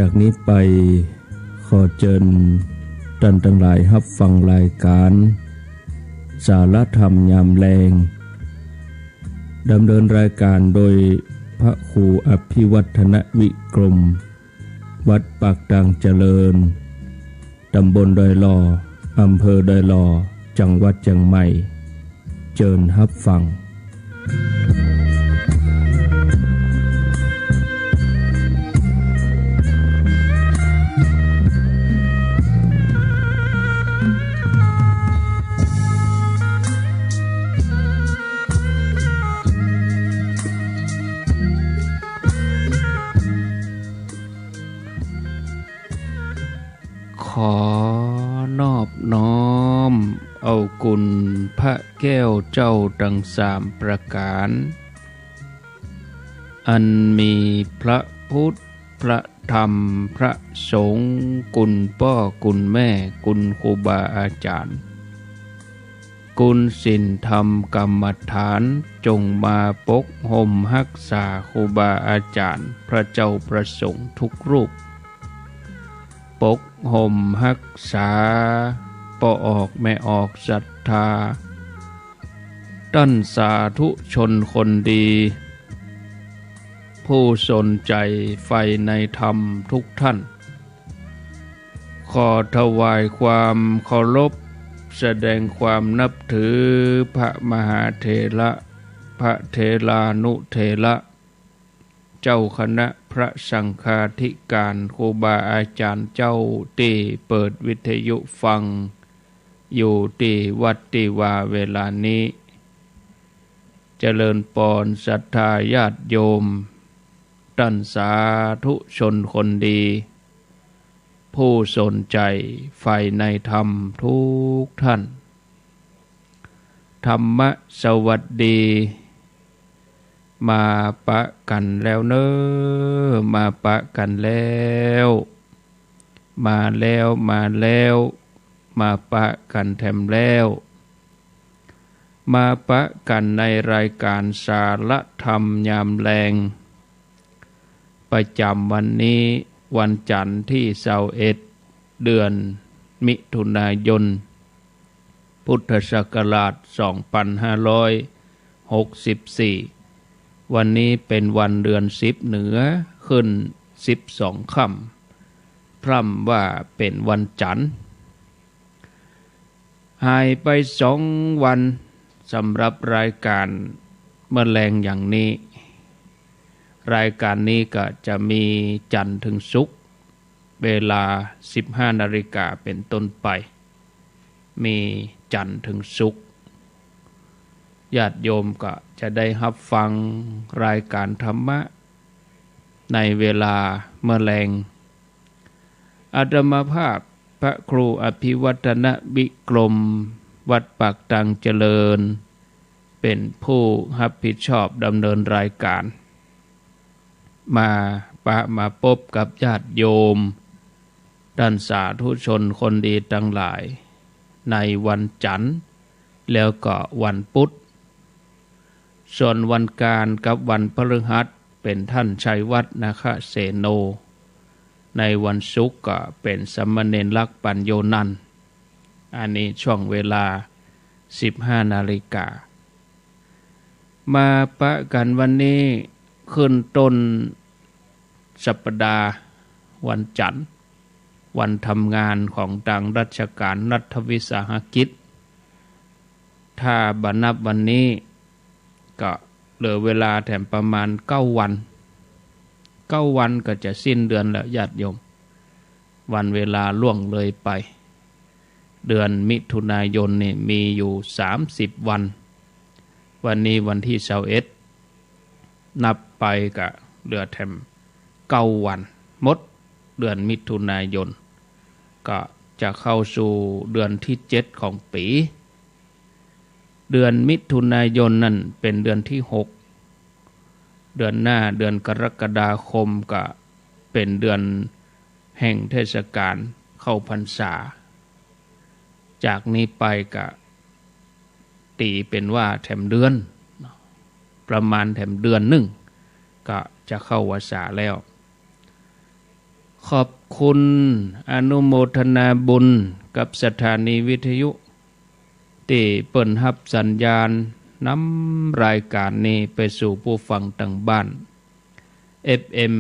จากนี้ไปขอเชิญท่านทั้งหลายรับฟังรายการสารธรรมยามแลงดำเนินรายการโดยพระครูอภิวัฒนวิกรมวัดปากดังเจริญตำบลดอยหล่ออำเภอดอยหล่อจังหวัดเชียงใหม่เชิญรับฟังขอนอบน้อมเอากุณพระแก้วเจ้าทั้งสามประการอันมีพระพุทธพระธรรมพระสงฆ์คุณพ่อคุณแม่คุณครูบาอาจารย์คุณศีลธรรมกรรมฐานจงมาปกห่มรักษาครูบาอาจารย์พระเจ้าประสงค์ทุกรูปปกห่มรักษาปอออกแม่ออกศรัทธาตั้นสาธุชนคนดีผู้สนใจใฝ่ในธรรมทุกท่านขอถวายความเคารพแสดงความนับถือพระมหาเถระพระเถรานุเถระเจ้าคณะพระสังฆาธิการครูบาอาจารย์เจ้าที่เปิดวิทยุฟังอยู่ที่วัดที่ว่าเวลานี้เจริญปอนศรัทธาญาติโยมท่านสาธุชนคนดีผู้สนใจใฝ่ในธรรมทุกท่านธรรมะสวัสดีมาปะกันแล้วเนอมาปะกันแล้วมาแล้วมาปะกันแถมแล้วมาปะกันในรายการสารธรรมยามแลงประจำวันนี้วันจันทร์ที่21เดือนมิถุนายนพุทธศักราช2564วันนี้เป็นวันเดือน10เหนือขึ้น12ค่ำพร่ำว่าเป็นวันจันทร์หายไป2 วันสำหรับรายการแมลงอย่างนี้รายการนี้ก็จะมีจันทร์ถึงศุกร์เวลา 15 นาฬิกาเป็นต้นไปมีจันทร์ถึงศุกร์ญาติโยมก็จะได้รับฟังรายการธรรมะในเวลาแมลงอาตมาภาพพระครูอภิวัฒนวิกรมวัดปากดังเจริญเป็นผู้รับผิดชอบดำเนินรายการมาพบกับญาติโยมท่านสาธุชนคนดีทั้งหลายในวันจันทร์แล้วก็วันพุธส่วนวันการกับวันพฤหัสเป็นท่านชัยวัฒน์นาคเสโนในวันศุกร์ก็เป็นสามเณรลักษณ์ปัญโยนันท์อันนี้ช่วงเวลา 15 นาฬิกามาปะกันวันนี้ขึ้นต้นสัปดาห์วันจันทร์วันทำงานของทางราชการรัฐวิสาหกิจถ้าบัดนับวันนี้ก็เหลือเวลาแถมประมาณ9 วันก็จะสิ้นเดือนแล้วญาติโยมวันเวลาล่วงเลยไปเดือนมิถุนายนนี่มีอยู่30 วันวันนี้วันที่21นับไปก็เหลือแถม9 วันหมดเดือนมิถุนายนก็จะเข้าสู่เดือนที่7ของปีเดือนมิถุนายนนั่นเป็นเดือนที่6เดือนหน้าเดือนกรกฎาคมก็เป็นเดือนแห่งเทศกาลเข้าพรรษาจากนี้ไปก็ตีเป็นว่าแถมเดือนประมาณแถมเดือนหนึ่งก็จะเข้าวสาแล้ว ข ขอบคุณอนุโมทนาบุญกับสถานีวิทยุที่เปิ่นรับสัญญาณนำรายการนี้ไปสู่ผู้ฟังต่างบ้าน FM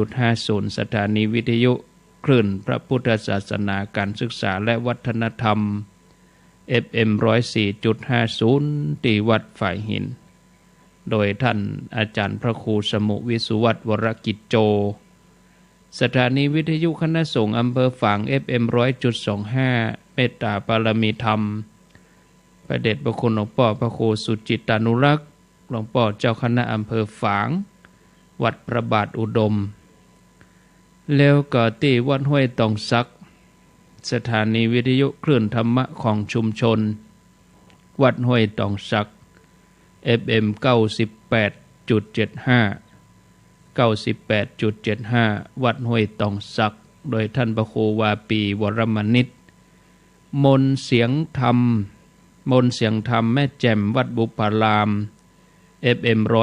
104.50 สถานีวิทยุคลื่นพระพุทธศาสนาการศึกษาและวัฒนธรรม FM 104.50 ที่วัดฝ่ายหินโดยท่านอาจารย์พระครูสมุวิสุวัฒน์วรกิจโจสถานีวิทยุคณะสงฆ์อำเภอฝาง FM 100.25 เมตตาปารมีธรรมพระเดชพระคุณหลวงพ่อพระครูสุจิตานุรักษ์หลวงพ่อเจ้าคณะอำเภอฝางวัดพระบาทอุดมแล้วก็ที่วัดห้วยตองซักสถานีวิทยุคลื่นธรรมะของชุมชนวัดห้วยตองซัก FM 98.75 98.75 วัดห้วยตองซักโดยท่านพระครูวาปีวรมนิตมนต์เสียงธรรมแม่แจ่มวัดบุพาราม FM 106.25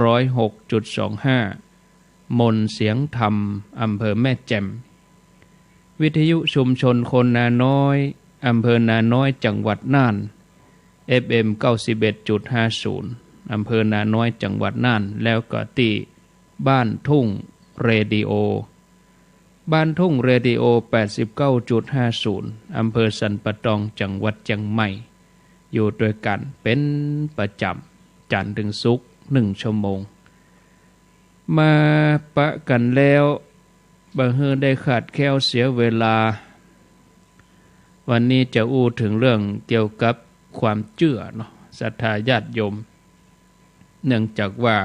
106.25 มนต์เสียงธรรมอำเภอแม่แจ่มวิทยุชุมชนคนนาน้อยอำเภอนาน้อยจังหวัดน่าน FM 91.50 อำเภอนาน้อยจังหวัดน่านแล้วก็ที่บ้านทุ่งเรดิโอบ้านทุ่งเรดิโอ 89.50 อำเภอสันปะตองจังหวัดเชียงใหม่อยู่ด้วยกันเป็นประจำจันทร์ถึงศุกร์1 ชั่วโมงมาปะกันแล้วบ่ฮือได้ขาดแคลวเสียเวลาวันนี้จะอู้ถึงเรื่องเกี่ยวกับความเชื่อเนาะศรัทธาญาติโยมเนื่องจากว่า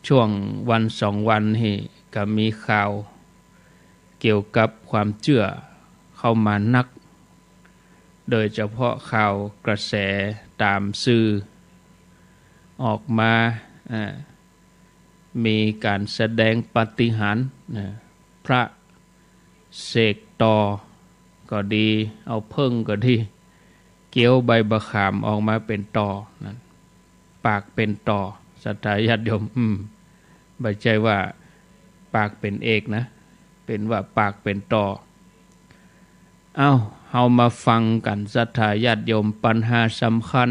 ช่วงวัน2 วันนี่ก็มีข่าวเกี่ยวกับความเชื่อเข้ามานักโดยเฉพาะข่าวกระแสตามสื่อออกมามีการแสดงปาฏิหาริย์พระเสกต่อก็ดีเอาเพิ่งก็ดีเกี่ยวใบมะขามออกมาเป็นต่อนั่นปากเป็นต่อศรัทธาญาติโยมไม่ใช่ว่าปากเป็นเอกนะเป็นว่าปากเป็นต่อเฮามาฟังกันศรัทธาญาติโยมปัญหาสำคัญ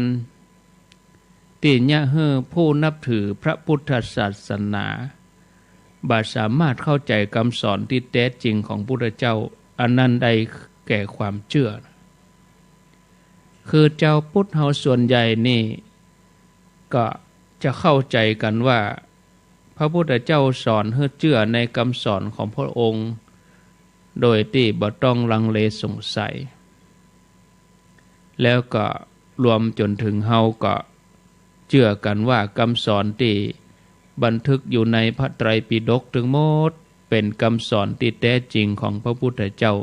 ที่เนี่ยผู้นับถือพระพุทธศาสนาบ่สามารถเข้าใจคำสอนที่แท้จริงของพระพุทธเจ้าอันนั้นได้แก่ความเชื่อคือเจ้าพุทธเฮาส่วนใหญ่นี่ก็จะเข้าใจกันว่าพระพุทธเจ้าสอนให้เชื่อในคำสอนของพระองค์โดยที่บ่ต้องลังเลสงสัยแล้วก็รวมจนถึงเฮาก็เชื่อกันว่าคำสอนที่บันทึกอยู่ในพระไตรปิฎกทั้งหมดเป็นคำสอนที่แท้จริงของพระพุทธเจ้า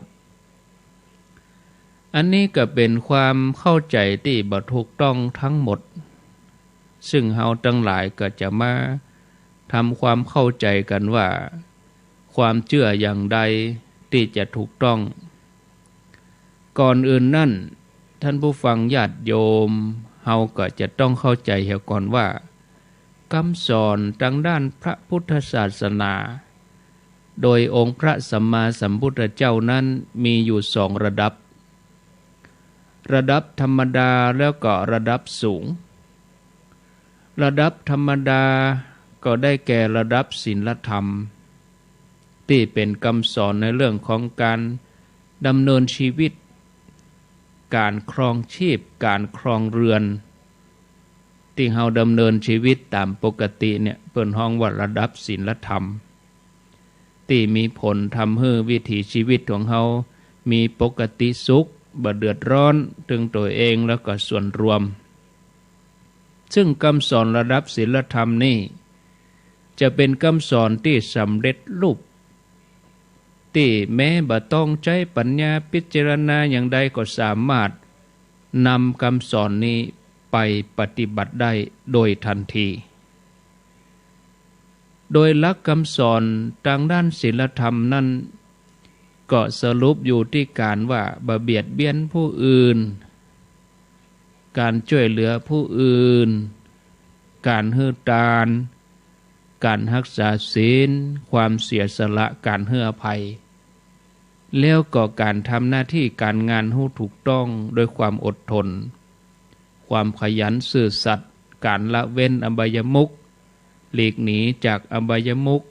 อันนี้ก็เป็นความเข้าใจที่บ่ถูกต้องทั้งหมดซึ่งเฮาทั้งหลายก็จะมาทำความเข้าใจกันว่าความเชื่ออย่างใดที่จะถูกต้องก่อนอื่นนั่นท่านผู้ฟังญาติโยมเฮาก็จะต้องเข้าใจเสียก่อนว่าคำสอนทางด้านพระพุทธศาสนาโดยองค์พระสัมมาสัมพุทธเจ้านั้นมีอยู่2 ระดับธรรมดาแล้วก็ระดับสูงระดับธรรมดาก็ได้แก่ระดับศีลธรรมที่เป็นคำสอนในเรื่องของการดำเนินชีวิตการครองชีพการครองเรือนที่เฮาดำเนินชีวิตตามปกติเนี่ยเปิ้นฮ้องว่าระดับศีลธรรมที่มีผลทำให้วิถีชีวิตของเฮามีปกติสุขบ่เดือดร้อนถึงตัวเองแล้วก็ส่วนรวมซึ่งคำสอนระดับศีลธรรมนี่จะเป็นคำสอนที่สำเร็จรูปที่แม้บ่ต้องใช้ปัญญาพิจารณาอย่างใดก็สามารถนำคำสอนนี้ไปปฏิบัติได้โดยทันทีโดยหลักคำสอนทางด้านศีลธรรมนั้นก็สรุปอยู่ที่การว่าบ่เบียดเบียนผู้อื่นการช่วยเหลือผู้อื่นการให้ทาน การรักษาศีลความเสียสละการให้อภัยแล้วก็การทำหน้าที่การงานให้ถูกต้องโดยความอดทนความขยันซื่อสัตย์การละเว้นอบายมุขหลีกหนีจากอบายมุข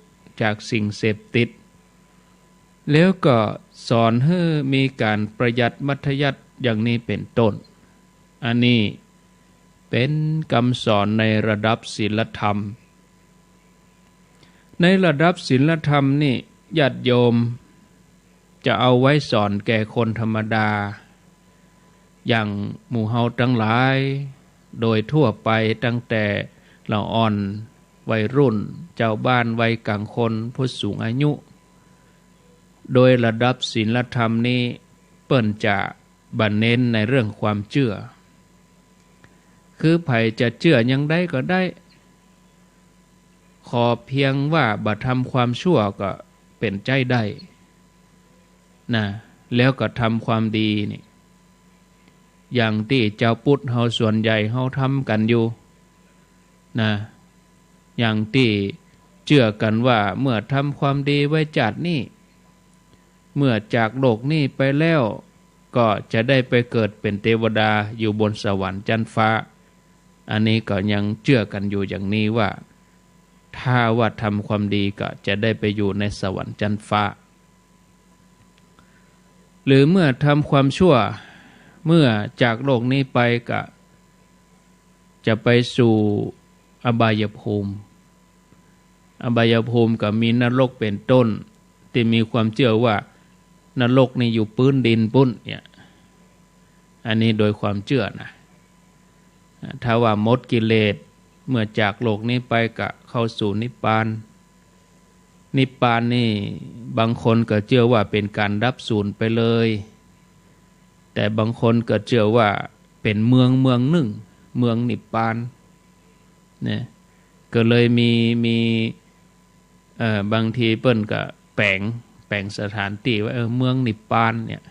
จากสิ่งเสพติดแล้วก็สอนให้มีการประหยัดมัธยัสถ์อย่างนี้เป็นต้นอันนี้เป็นคำสอนในระดับศีลธรรมในระดับศีลธรรมนี่ญาติโยมจะเอาไว้สอนแก่คนธรรมดาอย่างหมู่เฮาทั้งหลายโดยทั่วไปตั้งแต่เราอ่อนวัยรุ่นเจ้าบ้านวัยกลางคนผู้สูงอายุโดยระดับศีลธรรมนี้เปิ้นจะบันเน้นในเรื่องความเชื่อคือไผจะเชื่อยังได้ก็ได้ขอเพียงว่าบ่ทำความชั่วก็เป็นใจได้นะแล้วก็ทำความดีนี่อย่างที่เจ้าพุทธเฮาส่วนใหญ่เฮาทำกันอยู่นะอย่างที่เชื่อกันว่าเมื่อทำความดีไว้ชาตินี้เมื่อจากโลกนี้ไปแล้วก็จะได้ไปเกิดเป็นเทวดาอยู่บนสวรรค์ชั้นฟ้าอันนี้ก็ยังเชื่อกันอยู่อย่างนี้ว่าถ้าว่าทำความดีก็จะได้ไปอยู่ในสวรรค์ชั้นฟ้าหรือเมื่อทำความชั่วเมื่อจากโลกนี้ไปก็จะไปสู่อบายภูมิอบายภูมิก็มีนรกเป็นต้นที่มีความเชื่อว่านรกนี่อยู่พื้นดินปุ้นเนี่ยอันนี้โดยความเชื่อนะถ้าว่าหมดกิเลสเมื่อจากโลกนี้ไปก็เข้าสู่นิพพานนิพพานนี่บางคนก็เชื่อว่าเป็นการดับสูญไปเลยแต่บางคนก็เชื่อว่าเป็นเมืองหนึ่งเมืองนิพพานเนี่ยก็เลยมีบางทีเปิ้นก็แปลงสถานที่ว่าเมืองนิพพานเนี่ย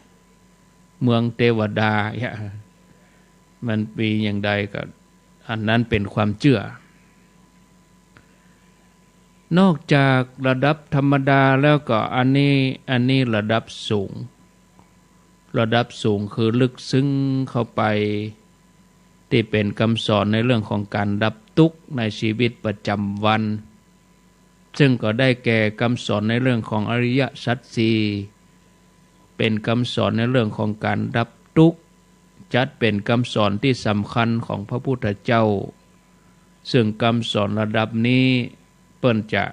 เมืองเทวดาเนี่ยมันมีอย่างใดก็อันนั้นเป็นความเชื่อนอกจากระดับธรรมดาแล้วก็อันนี้ระดับสูงคือลึกซึ้งเข้าไปที่เป็นคำสอนในเรื่องของการดับทุกข์ในชีวิตประจำวันซึ่งก็ได้แก่คำสอนในเรื่องของอริยสัจสี่เป็นคำสอนในเรื่องของการดับทุกข์จัดเป็นคำสอนที่สำคัญของพระพุทธเจ้าซึ่งคำสอนระดับนี้เปิ้นจะ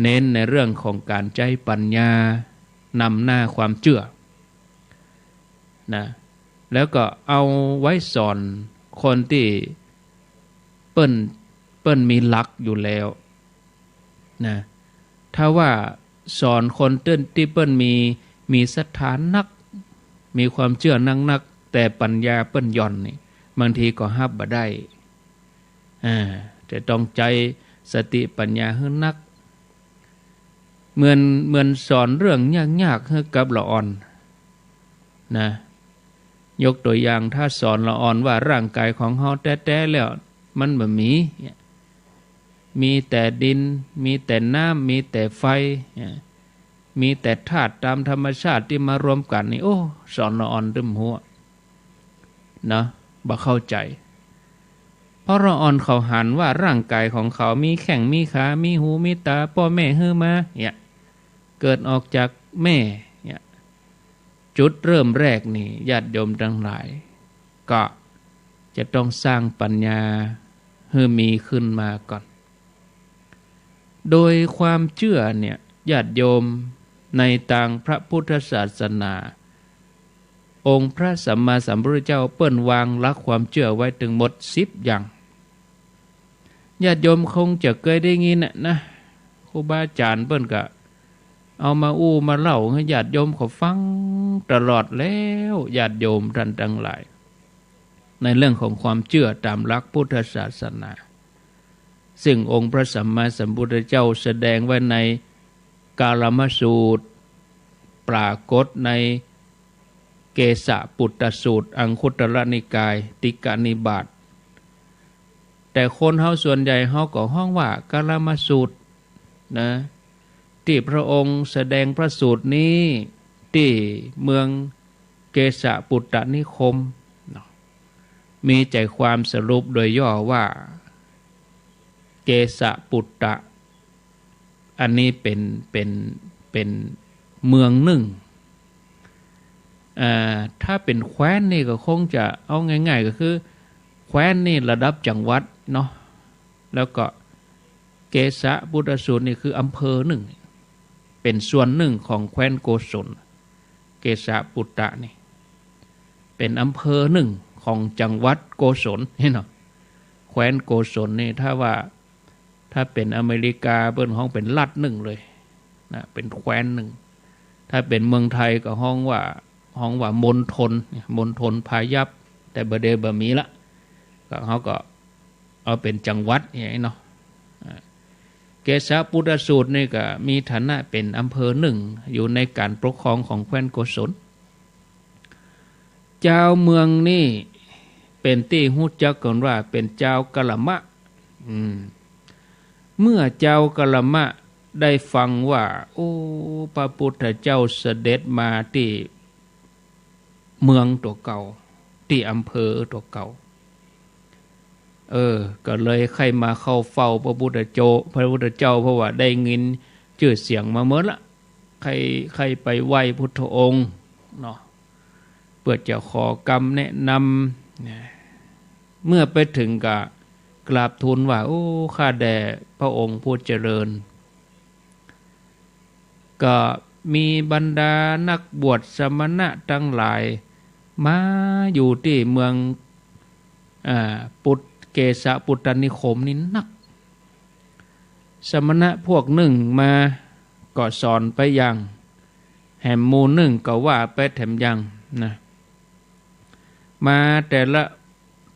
เน้นในเรื่องของการใช้ปัญญานำหน้าความเชื่อนะแล้วก็เอาไว้สอนคนที่เปิ้นมีหลักอยู่แล้วนะถ้าว่าสอนคนที่เปิ้นมีศรัทธานักมีความเชื่อนักแต่ปัญญาเปิ้นย่อนนี่บางทีก็ฮับบ่ได้จะต้องใจสติปัญญาให้นักเหมือนสอนเรื่องยากๆให้กับละอ่อนนะยกตัวอย่างถ้าสอนละอ่อนว่าร่างกายของเฮาแท้ๆแล้วมันบ่มีแต่ดินมีแต่น้ำมีแต่ไฟมีแต่ธาตุตามธรรมชาติที่มารวมกันนี่โอ้สอนละอ่อนตึมหัวนะบ่เข้าใจเพราะละอ่อนเขาหันว่าร่างกายของเขามีแข้งมีขามีหูมีตาพ่อแม่ให้มาเนี่ยเกิดออกจากแม่เนี่ยจุดเริ่มแรกนี่ญาติโยมทั้งหลายก็จะต้องสร้างปัญญาให้มีขึ้นมาก่อนโดยความเชื่อเนี่ยญาติโยมในทางพระพุทธศาสนาองค์พระสัมมาสัมพุทธเจ้าเปิ้นวางหลักความเชื่อไว้ถึงหมด10อย่างญาติโยมคงจะเคยได้ยินนะครูบาอาจารย์เปิ้นก็เอามามาเล่าให้ญาติโยมเขาฟังตลอดแล้วญาติโยมท่านทั้งหลายในเรื่องของความเชื่อตามหลักพุทธศาสนาซึ่งองค์พระสัมมาสัมพุทธเจ้าแสดงไว้ในกาลมสูตรปรากฏในเกสปุตตสูตรอังคุตตรนิกายติกนิบาต แต่คนเฮาส่วนใหญ่เฮาก็ห้องว่ากาลามสูตรนะที่พระองค์แสดงพระสูตรนี้ที่เมืองเกสะปุตตนิคมมีใจความสรุปโดยย่อว่าเกสะปุตตะอันนี้เป็นเมืองหนึ่งถ้าเป็นแคว้นนี่ก็คงจะเอาง่ายๆก็คือแคว้นนี่ระดับจังหวัดเนาะแล้วก็เกสะปุตตสูตรนี่คืออำเภอหนึ่งเป็นส่วนหนึ่งของแคว้นโกศลเกสะปุตตะนี่เป็นอำเภอหนึ่งของจังหวัดโกศลนี่เนาะแคว้นโกศลนี่ถ้าเป็นอเมริกาเปิ้นห้องเป็นรัฐหนึ่งเลยนะเป็นแคว้นหนึ่งถ้าเป็นเมืองไทยก็ห้องว่ามณฑลพายัพแต่บเดบมีละก็เขาก็เอาเป็นจังหวัดอย่างนี้เนาะเกสะปุตตสูตรนี่ก็มีฐานะเป็นอำเภอหนึ่งอยู่ในการปกครองของแคว้นโกศลเจ้าเมืองนี่เป็นที่ฮู้จักกันว่าเป็นเจ้ากะละมะเมื่อเจ้ากะละมะได้ฟังว่าโอ้พระพุทธเจ้าเสด็จมาที่เมืองตัวเก่าที่อำเภอตัวเก่าก็เลยใครมาเข้าเฝ้าพระพุทธเจ้าเพราะว่าได้ยินชื่อเสียงมาเมื่อละใครไปไหว้พุทธองค์เนาะเพื่อจะขอกรรมแนะนำเมื่อไปถึงก็กราบทูลว่าโอ้ข้าแด่พระองค์ผู้เจริญก็มีบรรดานักบวชสมณะทั้งหลายมาอยู่ที่เมืองเกสะปุตตนิคมนี่นักสมณะพวกหนึ่งมาก็สอนไปยังแหมมูหนึ่งก็ว่าไปแถมยังนะมาแต่ละ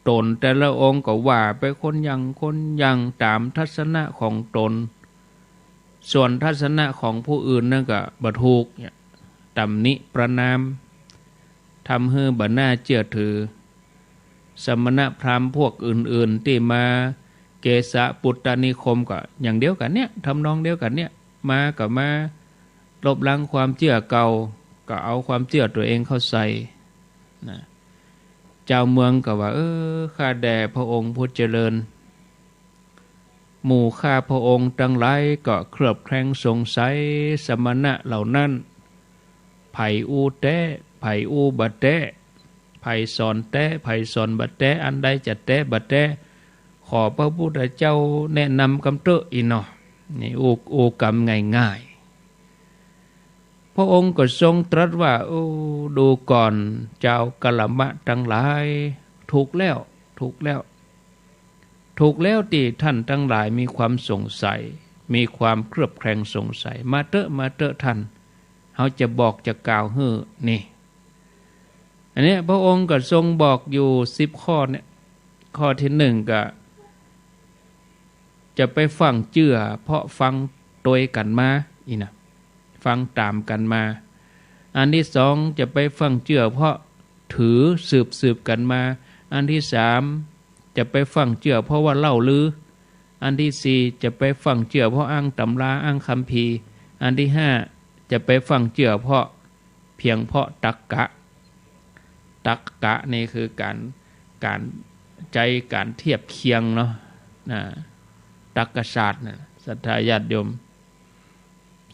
ตนแต่ละองค์ก็ว่าไปคนยังตามทัศนะของตนส่วนทัศนะของผู้อื่นนั่นก็บ่ถูกตำหนิประนามทำให้บ่น่าเชื่อถือสมณพราหมณ์พวกอื่นๆที่มาเกสะปุตตนิคมก็อย่างเดียวกันเนี่ยทำนองเดียวกันเนี่ยมาลบล้างความเชื่อเก่าก็เอาความเชื่อตัวเองเข้าใส่นะเจ้าเมืองก็ว่าข้าแด่พระองค์ผู้เจริญหมู่ข้าพระองค์ทั้งหลายก็เคลือบแคลงสงสัยสมณะเหล่านั้นไผอูแต้ไผอูบัดแต้ไผสอนแต้ไผสอนบัดแต้อันใดจะแต้บัดแต้ขอพระพุทธเจ้าแนะนำคำเตอะอีเนาะนี่อูกรรมง่ายๆพระองค์ก็ทรงตรัสว่าดูก่อนเจ้ากะละมะทั้งหลายถูกแล้วที่ท่านทั้งหลายมีความสงสัยมีความเครือบแคลงสงสัยมาเตอะท่านเขาจะบอกจะกล่าวให้นี่อันนี้พระองค์ก็ทรงบอกอยู่10 ข้อเนี่ยข้อที่1ก็จะไปฟังเจื่อเพราะฟังโดยกันมาอีนะฟังตามกันมาอันที่2จะไปฟังเจื่อเพราะถือสืบกันมาอันที่3จะไปฟังเจื่อเพราะว่าเล่าลืออันที่4จะไปฟังเจื่อเพราะอ้างตำราอ้างคัมภีร์อันที่5จะไปฟังเจื่อเพราะเพียงเพราะตักกะนี่คือการใจการเทียบเคียงเนาะตักกศาสตร์นะศรัทธาญาติโยม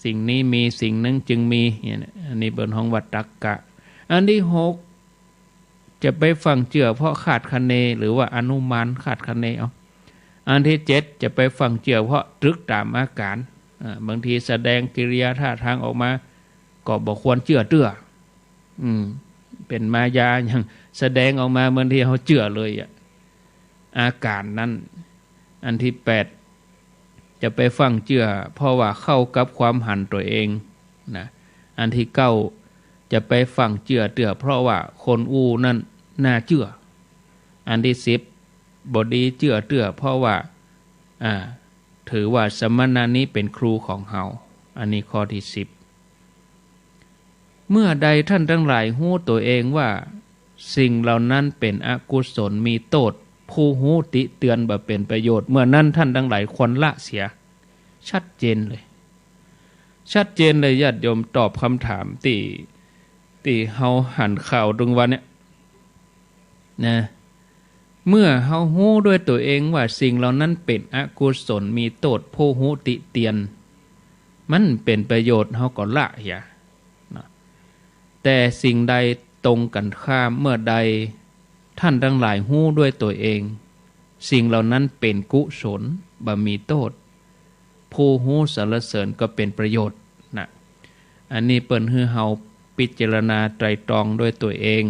สิ่งนี้มีสิ่งนั้นจึงมีเนี่ยอันนี้เป็นห้องวัดตักกะอันที่6จะไปฟังเจื่อเพราะขาดคะเนหรือว่าอนุมานขาดคะเนเอาอันที่7จะไปฟังเจื่อเพราะตรึกตามอาการบางทีแสดงกิริยาท่าทางออกมาก็บอกควรเจื่อเป็นมายาอย่างแสดงออกมาบางทีเขาเจื่อเลยอาการนั้นอันที่8จะไปฟังเจื่อเพราะว่าเข้ากับความหันตัวเองนะอันที่9จะไปฟังเจื่อเพราะว่าคนอู้นั่นน่าเจื่ออันที่10บดีเจื่อเพราะว่าถือว่าสมณะนี้เป็นครูของเฮาอันนี้ข้อที่10เมื่อใดท่านทั้งหลายรู้ตัวเองว่าสิ่งเหล่านั้นเป็นอกุศลมีโทษผ ผู้หูติเตือนบ่เป็นประโยชน์เมื่อนั้นท่านทั้งหลายควรละเสียชัดเจนเลยญาติโยมตอบคำถามที่เฮาหันข่าวตรงวันเนี้ยนะเมื่อเฮาฮู้ด้วยตัวเองว่าสิ่งเหล่านั้นเป็นอกุศลมีโทษผู้ฮู้ติเตียนมันเป็นประโยชน์เฮาก็ละอย่านะแต่สิ่งใดตรงกันข้ามเมื่อใดท่านทั้งหลายฮู้ด้วยตัวเองสิ่งเหล่านั้นเป็นกุศลบ่มีโทษผู้ฮู้สรรเสริญก็เป็นประโยชน์นะอันนี้เปิ้นให้เฮาพิจารณาไตรตรองด้วยตัวเอง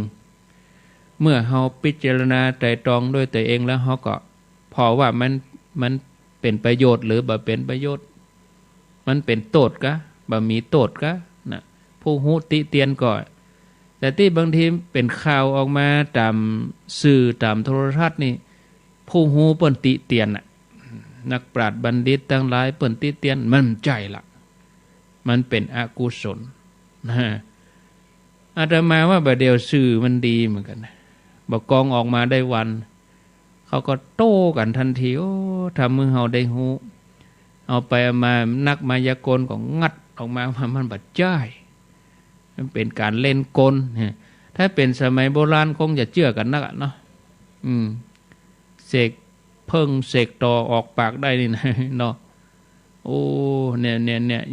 เมื่อเฮาพิจารณาไตรตรองด้วยตัวเองแล้วเฮาก็พอว่ามันเป็นประโยชน์หรือบ่เป็นประโยชน์มันเป็นโทษกะบ่มีโทษกะนะผู้ฮู้ติเตียนก็แต่ที่บางทีเป็นข่าวออกมาตามสื่อตามโทรทัศน์นี่ผู้ฮู้เปิ้นติเตียนน่ะนักปราชญ์บัณฑิตทั้งหลายเปิ้นติเตียนมันใจละมันเป็นอกุศลนะอาตมาว่าบัดเดียวสื่อมันดีเหมือนกันนะบอกกองออกมาได้วันเขาก็โต้กันทันทีโอ้ถ้ามือเฮาได้ฮู้เอาไปมานักมายากลก็งัดออกมาว่ามันบัดจ้ายมันเป็นการเล่นกลถ้าเป็นสมัยโบราณคงจะเชื่อกันนักเนาะเสกเพิ่งเสกต่อออกปากได้นี่นะเนาะโอ้เนี่ย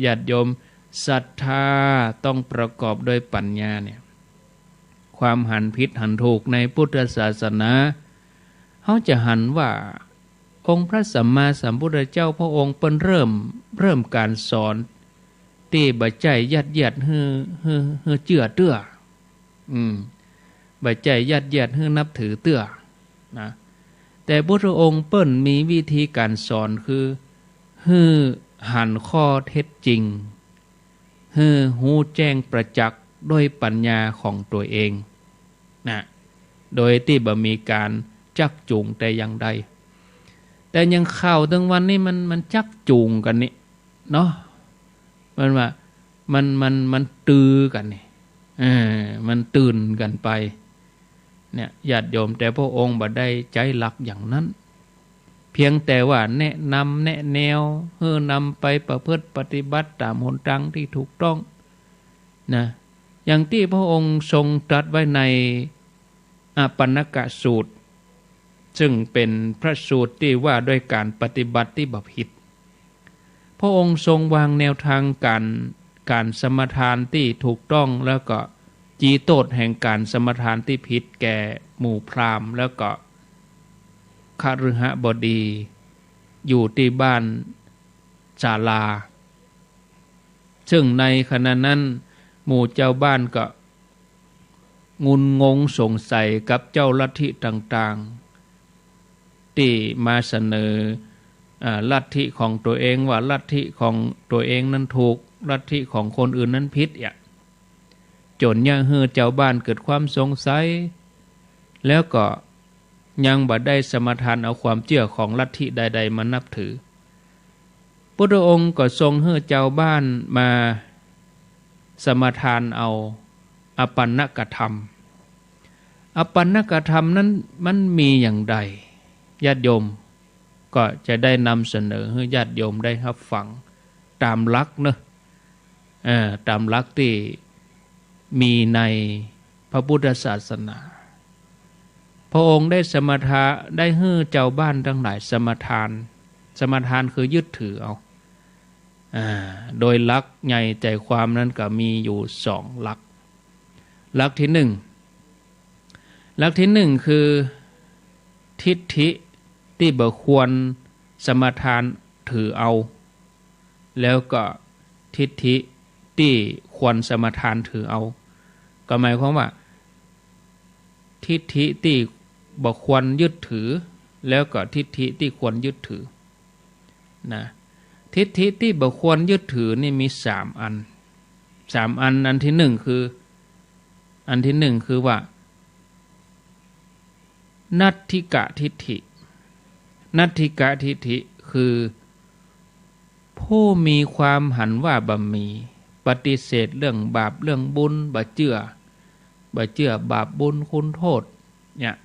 ญาติโยมศรัทธาต้องประกอบด้วยปัญญาเนี่ยความหันผิดหันถูกในพุทธศาสนาเขาจะหันว่าองค์พระสัมมาสัมพุทธเจ้าพระองค์เปิ้นเริ่มการสอนที่บ่ใจยัดเยียดฮือเจือเตื้อบ่ใจยัดเยียดฮือนับถือเตื้อนะแต่พระองค์เปิ้นมีวิธีการสอนคือฮือหันข้อเท็จจริงฮือหูแจ้งประจักษ์ด้วยปัญญาของตัวเองนะโดยที่บ่มีการจักจูงแต่อย่างใดแต่ยังข่าวทั้งวันนี้มันจักจูงกันนี่เนาะมันว่ามันตื้อกันนี่มันตื่นกันไปเนี่ยญาติโยมแต่พระองค์บ่ได้ใจหลักอย่างนั้นเพียงแต่ว่าแนะนำแนะแนวเพื่อนำไปประพฤติปฏิบัติตามหนทางที่ถูกต้องนะอย่างที่พระองค์ทรงตรัสไว้ในอาปันนกสูตรซึ่งเป็นพระสูตรที่ว่าด้วยการปฏิบัติที่บ่ผิดพระองค์ทรงวางแนวทางการสมทานที่ถูกต้องแล้วก็จีโตษแห่งการสมทานที่ผิดแก่หมู่พราหมณ์แล้วก็คฤหบดีอยู่ที่บ้านศาลาซึ่งในขณะนั้นหมู่เจ้าบ้านก็งุนงงสงสัยกับเจ้าลัทธิต่างๆที่มาเสนอลัทธิของตัวเองว่าลัทธิของตัวเองนั้นถูกลัทธิของคนอื่นนั้นผิดจนยังให้เจ้าบ้านเกิดความสงสัยแล้วก็ยังบ่ได้สมทานเอาความเชื่อของลัทธิใดๆมานับถือพุทธองค์ก็ทรงให้เจ้าบ้านมาสมทานเอาอปันนกธรรมอปันนกธรรมนั้นมันมีอย่างใดญาติโยมก็จะได้นำเสนอให้ญาติโยมได้รับฟังตามหลักเนอะตามหลักที่มีในพระพุทธศาสนาพระองค์ได้สมทานได้ให้เจ้าบ้านทั้งหลายสมทานคือยึดถือเอาโดยหลักใหญ่ใจความนั้นก็มีอยู่2หลักหลักที่1คือทิฏฐิที่บ่ควรสมทานถือเอาแล้วก็ทิฏฐิที่ควรสมทานถือเอาก็หมายความว่าทิฏฐิที่บ่ควรยึดถือแล้วก็ทิฏฐิที่ควรยึดถือนะทิฏฐิที่บ่ควรยึดถือนี่มี3อันอันที่1คือว่านัตถิกะทิฏฐิคือผู้มีความหันว่าบ่มีปฏิเสธเรื่องบาปเรื่องบุญบ่เชื่อบาปบุญคุณโทษเนี่ย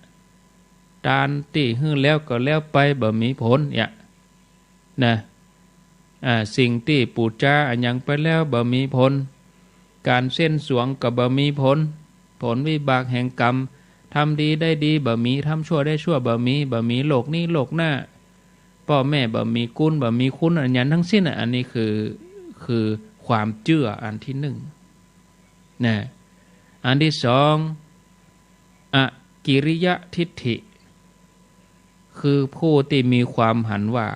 ตานที่ฮื้อแล้วก็แล้วไปบ่มีผลเนี่ยนะสิ่งที่ปูจาอันยังไปแล้วบ่มีผลการเส้นสวงก็บ่มีผลวิบากแห่งกรรมทำดีได้ดีบ่มีทำชั่วได้ชั่วบ่มีโลกนี้โลกหน้าพ่อแม่บ่มีกุลบ่มีคุณอันนั้นทั้งสิ้นอันนี้คือความเชื่ออันที่หนึ่งนะอันที่สองอกิริยทิฏฐิคือผู้ที่มีความหันว่า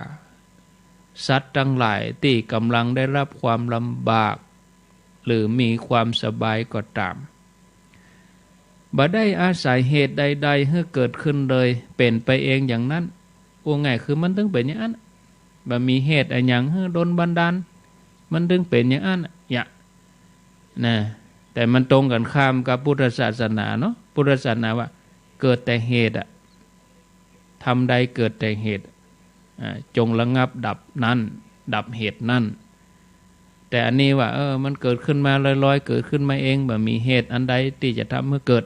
สัตว์ทั้งหลายที่กำลังได้รับความลำบากหรือมีความสบายก็ตามบ่ได้อาศัยเหตุใดๆให้เกิดขึ้นเลยเป็นไปเองอย่างนั้นว่าไงคือมันถึงเป็นอย่างนั้นบ่มีเหตุอะไรอย่างให้โดนบันดาลมันถึงเป็นอย่างนั้นอย่านะแต่มันตรงกันข้ามกับพุทธศาสนาเนาะพุทธศาสนาว่าเกิดแต่เหตุทำใดเกิดแต่เหตุจงระงับดับนั้นดับเหตุนั้นแต่อันนี้ว่ามันเกิดขึ้นมาลอยๆเกิดขึ้นมาเองแบบมีเหตุอันใดที่จะทำให้เกิด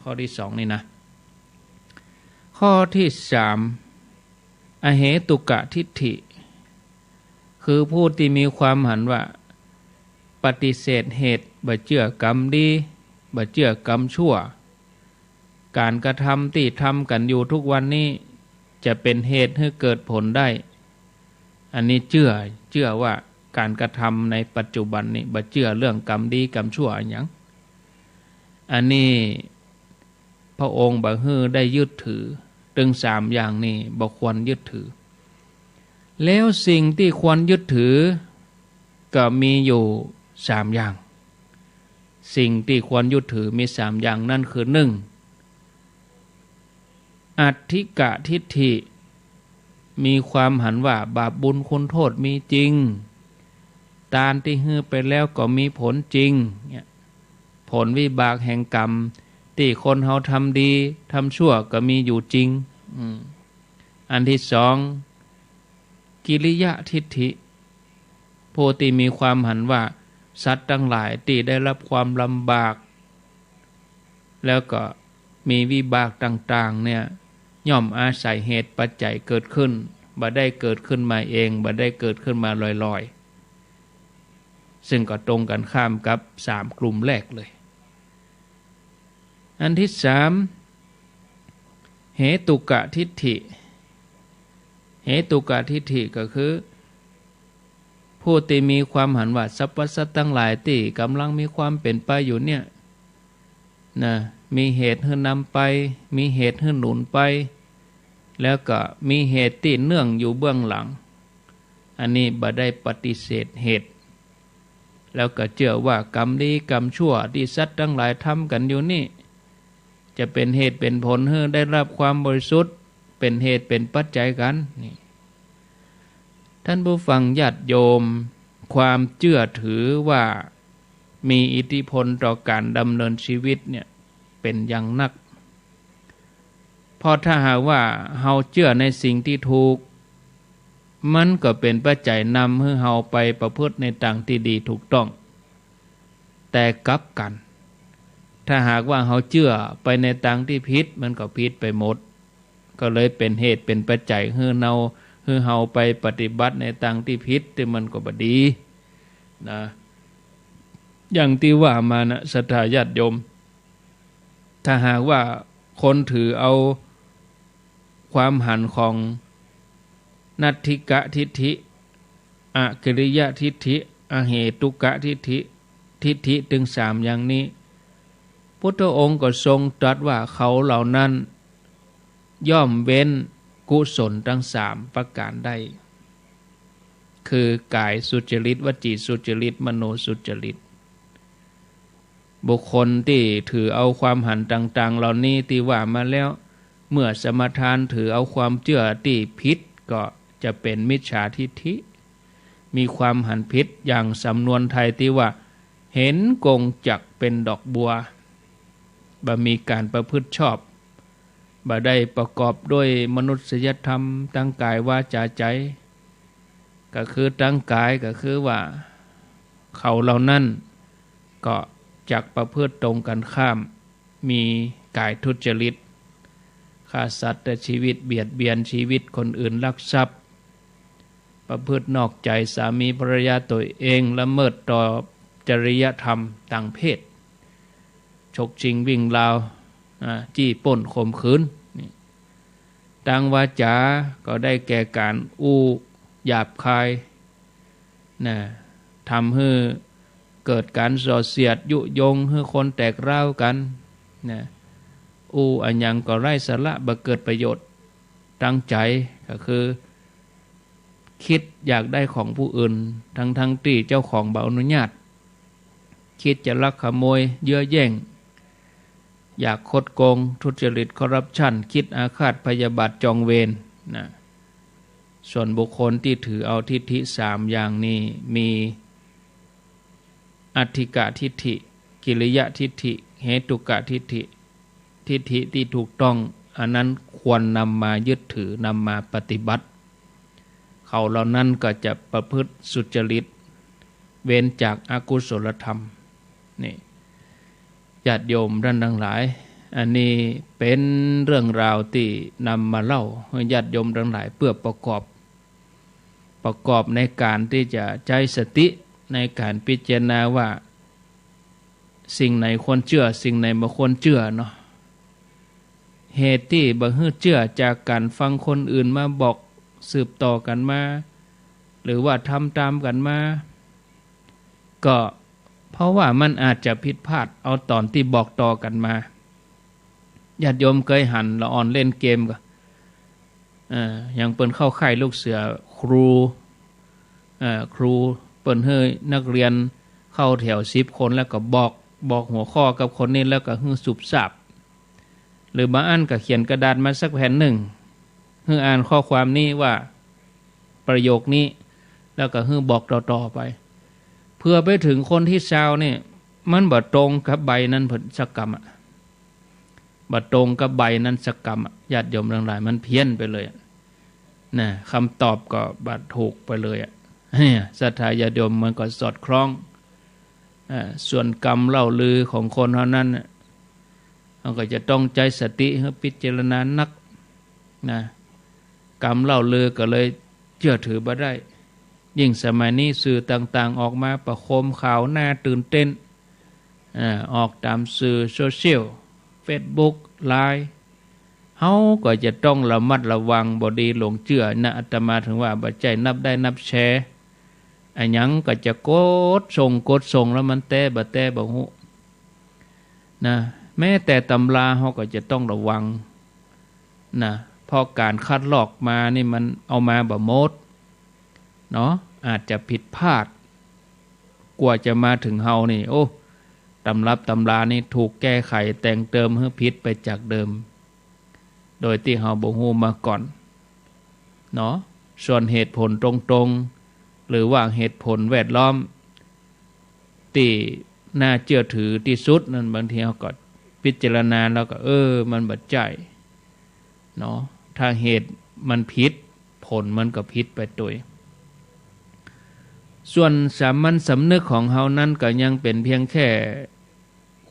ข้อที่สองนี่นะข้อที่สามอเหตุกะทิฏฐิคือผู้ที่มีความหันว่าปฏิเสธเหตุบ่เชื่อกรรมดีบ่เชื่อกรรมชั่วการกระทำที่ทำกันอยู่ทุกวันนี้จะเป็นเหตุให้เกิดผลได้อันนี้เชื่อว่าการกระทำในปัจจุบันนี้บ่เชื่อเรื่องกรรมดีกรรมชั่วอย่างอันนี้พระองค์บ่ฮื้อได้ยึดถือถึงสามอย่างนี้บ่ควรยึดถือแล้วสิ่งที่ควรยึดถือก็มีอยู่สามอย่างสิ่งที่ควรยึดถือมีสามอย่างนั่นคือหนึ่งอัตถิกะทิฏฐิมีความหันว่าบาปบุญคุณโทษมีจริงทานที่ฮื้อไปแล้วก็มีผลจริงผลวิบากแห่งกรรมที่คนเฮาทำดีทำชั่วก็มีอยู่จริงอันที่สองกิริยทิฏฐิผู้ที่มีความหันว่าสัตว์ทั้งหลายที่ได้รับความลำบากแล้วก็มีวิบากต่างๆเนี่ยย่อมอาศัยเหตุปัจจัยเกิดขึ้นบ่ได้เกิดขึ้นมาเองบ่ได้เกิดขึ้นมาลอยๆซึ่งก็ตรงกันข้ามกับสามกลุ่มแรกเลยอันที่สามเหตุกะทิฏฐิเหตุกะทิฏฐิก็คือผู้ที่มีความหันว่าสรรพสัตว์ทั้งหลายที่กำลังมีความเป็นไปอยู่เนี่ยนะมีเหตุให้นำไปมีเหตุให้หนุนไปแล้วก็มีเหตุที่เนื่องอยู่เบื้องหลังอันนี้บ่ได้ปฏิเสธเหตุแล้วก็เชื่อว่ากรรมดีกรรมชั่วที่สัตว์ทั้งหลายทำกันอยู่นี่จะเป็นเหตุเป็นผลให้ได้รับความบริสุทธิ์เป็นเหตุเป็นปัจจัยกันนี่ท่านผู้ฟังญาติโยมความเชื่อถือว่ามีอิทธิพลต่อการดำเนินชีวิตเนี่ยเป็นอย่างนักเพราะถ้าหากว่าเฮาเชื่อในสิ่งที่ถูกมันก็เป็นปัจจัยนำให้เฮาไปประพฤติในทางที่ดีถูกต้องแต่กลับกันถ้าหากว่าเฮาเชื่อไปในทางที่ผิดมันก็ผิดไปหมดก็เลยเป็นเหตุเป็นปัจจัยให้เฮาไปปฏิบัติในทางที่ผิดที่มันก็บ่ดีนะอย่างที่ว่ามานะศรัทธาญาติโยมถ้าหากว่าคนถือเอาความหันของนัตถิกะทิฏฐิอกิริยทิฏฐิอเหตุกะทิฏฐิถึงสามอย่างนี้พุทธองค์ก็ทรงตรัสว่าเขาเหล่านั้นย่อมเว้นกุศลทั้งสามประการได้คือกายสุจริตวจีสุจริตมโนสุจริตบุคคลที่ถือเอาความหันต่างๆเหล่านี้ที่ว่ามาแล้วเมื่อสมทานถือเอาความเชื่อที่ผิดก็จะเป็นมิจฉาทิฏฐิมีความหันผิดอย่างสำนวนไทยที่ว่าเห็นกงจักเป็นดอกบัวบ่มีการประพฤติชอบบ่ได้ประกอบด้วยมนุษยธรรมตั้งกายวาจาใจก็คือตั้งกายก็คือว่าเขาเหล่านั้นก็จักประพฤติตรงกันข้ามมีกายทุจริตค ฆ่าสัตว์แต่ชีวิตเบียดเบียนชีวิตคนอื่นลักทรัพย์ประพฤตินอกใจสามีภรรยาตัวเองละเมิดต่อจริยธรรมต่างเพศฉกชิงวิ่งราวจี้ปล้นข่มขืนดังวาจาก็ได้แก่การอู้หยาบคายทำให้เกิดการส่อเสียดยุยงให้คนแตกร้าวกันอู้อันยังก็ไร้สาระบ่เกิดประโยชน์ตั้งใจก็คือคิดอยากได้ของผู้อื่นทั้งที่เจ้าของบ่อนุญาตคิดจะลักขโมยเยื่อแย่งอยากคดโกงทุจริตคอร์รัปชันคิดอาฆาตพยาบาทจองเวรส่วนบุคคลที่ถือเอาทิฏฐิ3อย่างนี้มีอัตถิกะทิฏฐิกิริยะทิฏฐิเหตุกะทิฏฐิทิฏฐิที่ถูกต้องอันนั้นควรนำมายึดถือนำมาปฏิบัติเขาเหล่านั้นก็จะประพฤติสุจริตเว้นจากอกุศลธรรมนี่ญาติโยมท่านทั้งหลายอันนี้เป็นเรื่องราวที่นำมาเล่าให้ญาติโยมทั้งหลายเพื่อประกอบในการที่จะใช้สติในการพิจารณาว่าสิ่งไหนควรเชื่อสิ่งไหนไม่ควรเชื่อเนาะเหตุที่บ่ฮื้อเชื่อจากการฟังคนอื่นมาบอกสืบต่อกันมาหรือว่าทำตามกันมาก็เพราะว่ามันอาจจะผิดพลาดเอาตอนที่บอกต่อกันมาญาติโยมเคยหันละอ่อนเล่นเกมก็ยังเปิ้นเข้าค่ายลูกเสือครูเปิ้นให้นักเรียนเข้าแถว10 คนแล้วก็บอกหัวข้อกับคนนี้แล้วก็ฮื้อสุบสับหรือบางอันก็เขียนกระดาษมาสักแผ่นหนึ่งฮื้ออ่านข้อความนี้ว่าประโยคนี้แล้วก็ฮื้อบอกต่อไปเพื่อไปถึงคนที่ชาวนี่มันบ่ตรงกับใบนั้นผลสักกรรมบ่ตรงกับใบนั้นสักกรรมญาติโยมทั้งหลายมันเพี้ยนไปเลยนะคำตอบก็บ่ถูกไปเลยศรัทธาญาติโยมมันก็สอดคล้องส่วนกรรมเล่าลือของคนเท่านั้นเราก็จะต้องใจสติให้พิจารณานักนะกรรมเล่าลือก็เลยเชื่อถือบ่ได้ยิ่งสมัยนี้สื่อต่างๆออกมาประโคมข่าวหน้าตื่นเต้นออกตามสื่อโซเชียล Facebook ไลน์เฮาก็จะต้องระมัดระวังบ่ดีหลงเชื่อนะอาตมาถึงว่าบ่ใจนับได้นับแชร์อันหยังก็จะกดส่งแล้วมันแต่บ่ฮู้นะแม้แต่ตำราเฮาก็จะต้องระวังนะเพราะการคัดลอกมานี่มันเอามาบ่หมดเนาะอาจจะผิดพลาดกว่าจะมาถึงเฮานี่โอ้ตำรับตำรานี่ถูกแก้ไขแต่งเติมให้ผิดไปจากเดิมโดยที่เฮาบ่ฮู้มาก่อนเนาะส่วนเหตุผลตรงๆหรือว่าเหตุผลแวดล้อมที่น่าเชื่อถือที่สุดนั่นบางทีเฮาก็พิจารณาแล้วก็มันบ่ใจเนาะถ้าเหตุมันผิดผลมันก็ผิดไปด้วยส่วนสามัญสำนึกของเฮานั้นก็ยังเป็นเพียงแค่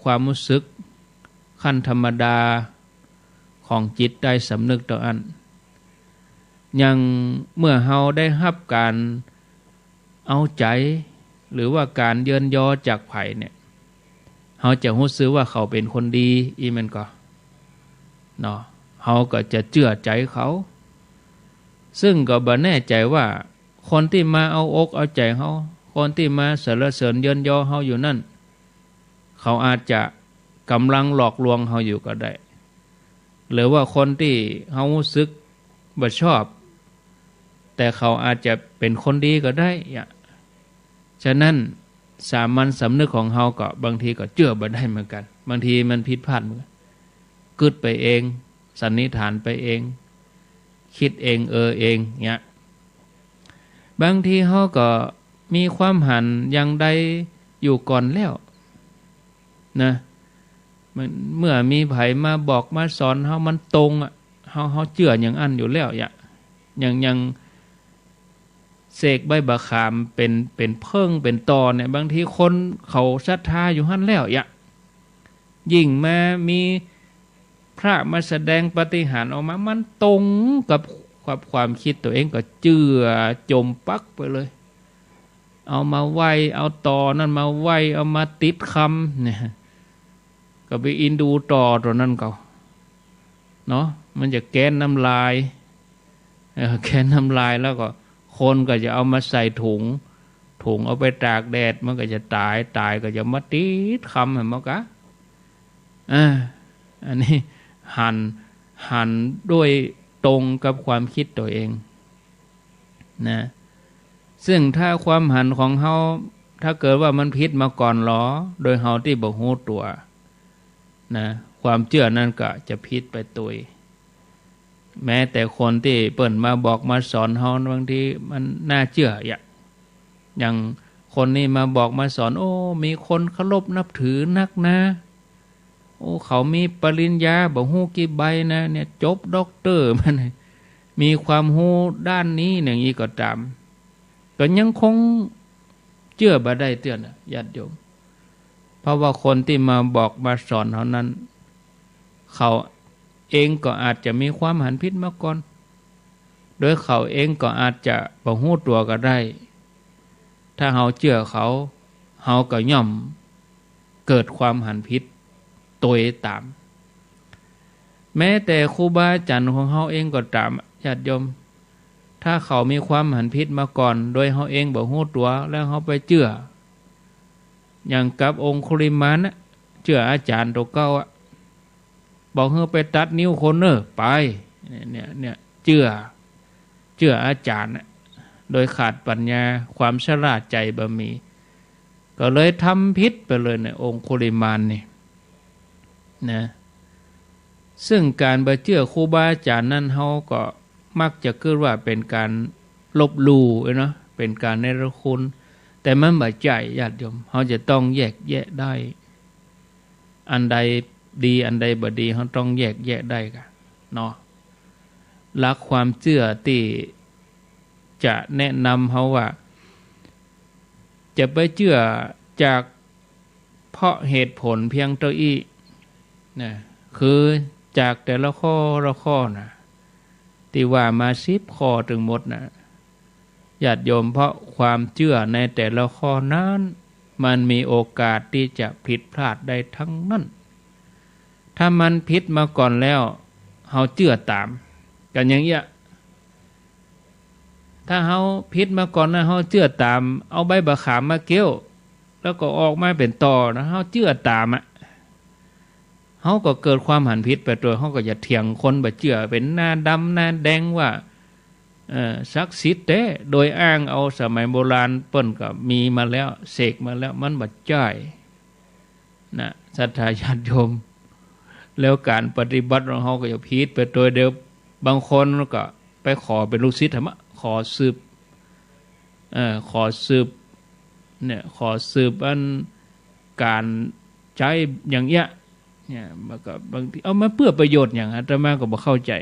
ความรู้สึกขั้นธรรมดาของจิตได้สำนึกต่ออันยังเมื่อเฮาได้รับการเอาใจหรือว่าการเยินยอจากไผเนี่ยเฮาจะรู้สึกว่าเขาเป็นคนดีอีมันก็เนาะเฮาก็จะเชื่อใจเขาซึ่งก็บ่แน่ใจว่าคนที่มาเอาอกเอาใจเฮาคนที่มาสรรเสริญเยินยอเฮาอยู่นั่นเขาอาจจะกำลังหลอกลวงเฮาอยู่ก็ได้หรือว่าคนที่เฮารู้สึกบ่ชอบแต่เขาอาจจะเป็นคนดีก็ได้ฉะนั้นสามัญสำนึกของเฮาก็บางทีก็เชื่อบ่ได้เหมือนกันบางทีมันผิดพลาดเหมือนกันกึดไปเองสันนิษฐานไปเองคิดเองเองเนี่ยบางทีเฮาก็มีความหันอย่างใดอยู่ก่อนแล้วนะเมื่อมีไผมาบอกมาสอนเฮามันตรงเฮาเชื่ออย่างอันอยู่แล้วอย่างเสกใบบะขามเป็นเพิ่งเป็นตอเนี่ยบางทีคนเขาศรัทธาอยู่หั่นแล้วยิ่งมามีพ ระมาแสดงปาฏิหาริย์ออกมามันตรงกับความคิดตัวเองก็เจือจมปักไปเลยเอามาไว้เอาต่อนั่นมาไว้เอามาติดคำเนี่ยก็ไปอินดูต่อตัวนั้นก็เนาะมันจะแกนน้ำลายแกนน้ำลายแล้วก็คนก็จะเอามาใส่ถุงเอาไปตากแดดมันก็จะตายก็จะมาติดคำเห็นมั้ยกะอันนี้หันด้วยตรงกับความคิดตัวเองนะซึ่งถ้าความหันของเฮาถ้าเกิดว่ามันผิดมาก่อนหรอโดยเฮาที่บ่ฮู้ตัวนะความเชื่อนั้นก็จะผิดไปตัวแม้แต่คนที่เปิ่นมาบอกมาสอนเฮาบางทีมันน่าเชื่ออย่างคนนี้มาบอกมาสอนโอ้มีคนเคารพนับถือนักนะโอ้เขามีปริญญาบ่ฮู้กี่ใบนะเนี่ยจบด็อกเตอร์มันมีความรู้ด้านนี้อย่างนี้ก็ตามก็ยังคงเชื่อบ่ได้เตือนญาติโยมเพราะว่าคนที่มาบอกมาสอนเท่านั้นเขาเองก็อาจจะมีความหันผิดมาก่อนโดยเขาเองก็อาจจะบ่ฮู้ตัวก็ได้ถ้าเฮาเชื่อเขาเฮาก็ย่อมเกิดความหันผิดตัวตามแม้แต่ครูบาอาจารย์ของเฮาเองก็ตามญาติโยมถ้าเขามีความหันผิดมาก่อนโดยเฮาเองบ่ฮู้ตัวแล้วเฮาไปเชื่ออย่างกับองคุลิมานนะเชื่ออาจารย์ตัวเก่าบอกให้ไปตัดนิ้วคนไปเนี่ยเชื่ออาจารย์โดยขาดปัญญาความฉลาดใจบ่มีก็เลยทำผิดไปเลยเนี่ยองคุลิมานนี่นะซึ่งการบ่เชื่อครูบาอาจารย์นั้นเฮาก็มักจะคิดว่าเป็นการลบหลู่เนาะเป็นการเนรคุณแต่มันบ่ใช่ญาติโยมเฮาจะต้องแยกแยะได้อันใดดีอันใดบ่ดีเฮาต้องแยกแยะได้กันเนาะหลักความเชื่อที่จะแนะนำเฮาว่าจะไปเชื่อจากเพราะเหตุผลเพียงตัวอีนะคือจากแต่ละข้อนะที่ว่ามา10ข้อถึงหมดนะญาติโยมเพราะความเชื่อในแต่ละข้อนั้นมันมีโอกาสที่จะผิดพลาดได้ทั้งนั้นถ้ามันผิดมาก่อนแล้วเฮาเชื่อตามกันอย่างเงี้ยถ้าเฮาผิดมาก่อนนะเฮาเชื่อตามเอาใบมะขามมาเกี่ยวแล้วก็ออกมาเป็นตอนะเฮาเชื่อตามเฮาก็เกิดความหันผิดไปตัวเฮาก็จะเถียงคนบ่เชื่อเป็นหน้าดำหน้าแดงว่าศักดิ์สิทธิ์โดยอ้างเอาสมัยโบราณเปิ้นก็มีมาแล้วเสกมาแล้วมันบ่จ่ายนะศรัทธาญาติโยมแล้วการปฏิบัติของเฮาก็จะผิดไปตัวเดียวบางคนก็ไปขอเป็นลูกศิษย์ธรรมะขอสืบอันการใช้อย่างเงี้ยเนี่ยมันก็บางทีเอามาเพื่อประโยชน์อย่างอาตมาก็บ่เข้าใจ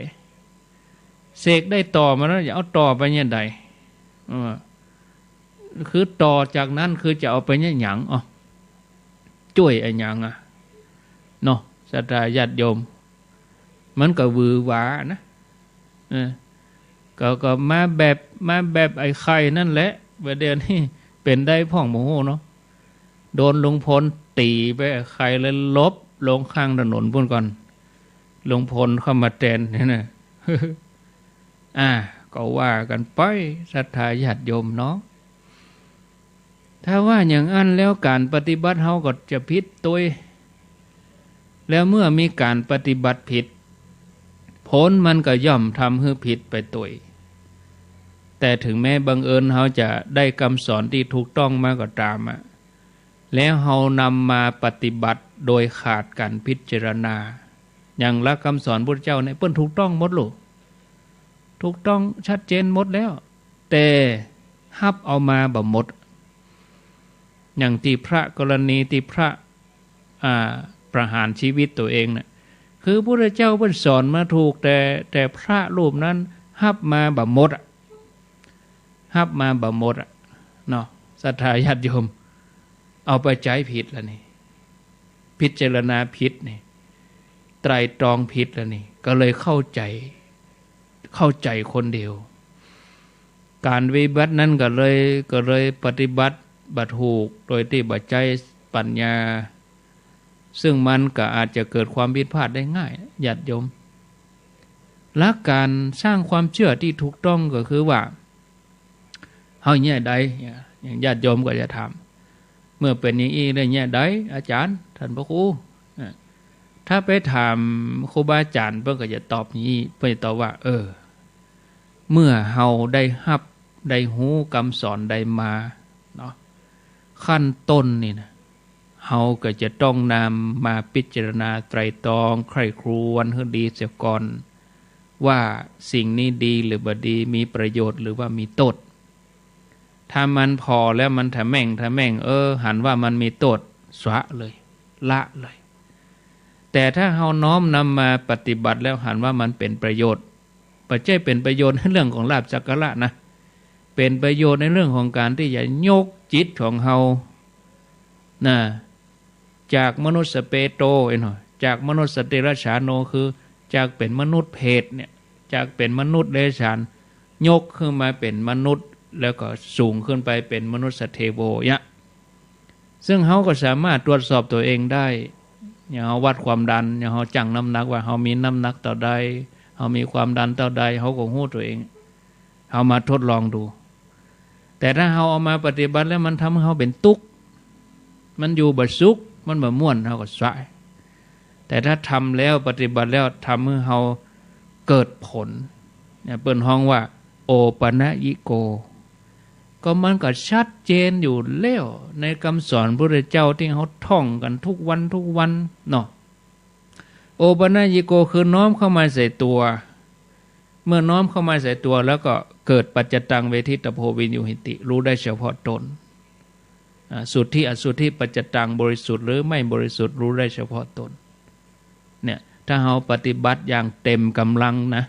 เสกได้ต่อมาแล้วจะเอาต่อไปเนี่ยใดคือต่อจากนั้นคือจะเอาไปเนี่ยหยังช่วยไอ้หยังเนาะศรัทธาญาติโยมมันก็วือหวานะก็มาแบบไอ้ไข่นั่นแหละประเดี๋ยวนี้เป็นได้พ่องโมโหเนาะโดนลุงพลตีไปไอ้ไข่แล้วลบลงข้างถนนพุ่นก่อนลุงพลเข้ามาแทนนี่นะก็ว่ากันไปศรัทธาญาติโยมเนาะถ้าว่าอย่างนั้นแล้วการปฏิบัติเฮาก็จะผิดตัวแล้วเมื่อมีการปฏิบัติผิดผลมันก็ย่อมทำให้ผิดไปตัวแต่ถึงแม้บังเอิญเฮาจะได้คำสอนที่ถูกต้องมาก็ตามแล้วเฮานำมาปฏิบัติโดยขาดการพิจารณาอย่างหลักคำสอนพระเจ้าเนี่ยเปิ้นถูกต้องหมดลูกถูกต้องชัดเจนหมดแล้วแต่ฮับเอามาบ่หมดอย่างที่พระกรณีที่พระประหารชีวิตตัวเองน่ะคือพระเจ้าเพิ่นสอนมาถูกแต่พระรูปนั้นฮับมาบ่หมดฮับมาบ่หมดเนาะศรัทธาญาติโยมเอาไปใจผิดแล้วนี่พิจารณาผิดนี่ ไตรตรองผิดแล้วนี่ก็เลยเข้าใจคนเดียวการวิบัตินั้นก็เลยปฏิบัติบัถูกโดยที่บัใจปัญญาซึ่งมันก็อาจจะเกิดความผิดพลาดได้ง่ายญาติโยมหลักการสร้างความเชื่อที่ถูกต้องก็คือว่าเฮาแง่ใดอย่างญาติโยมก็จะถามเมื่อเป็นอย่างนี้ได้แง่ใดอาจารย์ท่านพระครูถ้าไปถามครูบาอาจารย์เพิ่นก็จะตอบนี้เพิ่นจะตอบว่าเมื่อเฮาได้รับได้หูคำสอนได้มาเนาะขั้นต้นนี่นะเฮาก็จะต้องนำมาพิจารณาไตรตรองใคร่ครวญให้ดีเสียก่อนว่าสิ่งนี้ดีหรือบ่ดีมีประโยชน์หรือว่ามีโทษถ้ามันพอแล้วมันถ้าแม่งหันว่ามันมีโทษสวะเลยละเลยแต่ถ้าเฮาน้อมนำมาปฏิบัติแล้วหันว่ามันเป็นประโยชน์ปัจจัยเป็นประโยชน์ในเรื่องของลาภสักการะนะเป็นประโยชน์ในเรื่องของการที่จะยกจิตของเฮานะจากมนุษย์เปโตจากมนุษย์สติรัชฉานโนคือจากเป็นมนุษย์เพศเนี่ยจากเป็นมนุษย์เดรัจฉานยกขึ้นมาเป็นมนุษย์แล้วก็สูงขึ้นไปเป็นมนุษย์เทโวเนี่ยซึ่งเฮาก็สามารถตรวจสอบตัวเองได้อย่างเฮาวัดความดันอย่างเฮาจั่งน้ำหนักว่าเฮามีน้ำหนักเท่าใดเฮามีความดันเท่าใดเฮาก็รู้ตัวเองเฮามาทดลองดูแต่ถ้าเฮาเอามาปฏิบัติแล้วมันทำให้เฮาเป็นทุกข์มันอยู่บ่สุขมันบ่ม่วนเฮาก็สายแต่ถ้าทำแล้วปฏิบัติแล้วทำให้เฮาเกิดผลเนี่ยเปิ้นฮ้องว่าโอปนยิโกก็มันก็ชัดเจนอยู่แล้วในคำสอนพระพุทธเจ้าที่เฮาท่องกันทุกวันเนาะโอปนยิโกคือน้อมเข้ามาใส่ตัวเมื่อน้อมเข้ามาใส่ตัวแล้วก็เกิดปัจจตังเวทิตโพวินยูหิติรู้ได้เฉพาะตนสุทธิอสุทธิปัจจตังบริสุทธิ์หรือไม่บริสุทธิ์รู้ได้เฉพาะตนเนี่ยถ้าเราปฏิบัติอย่างเต็มกำลังนะ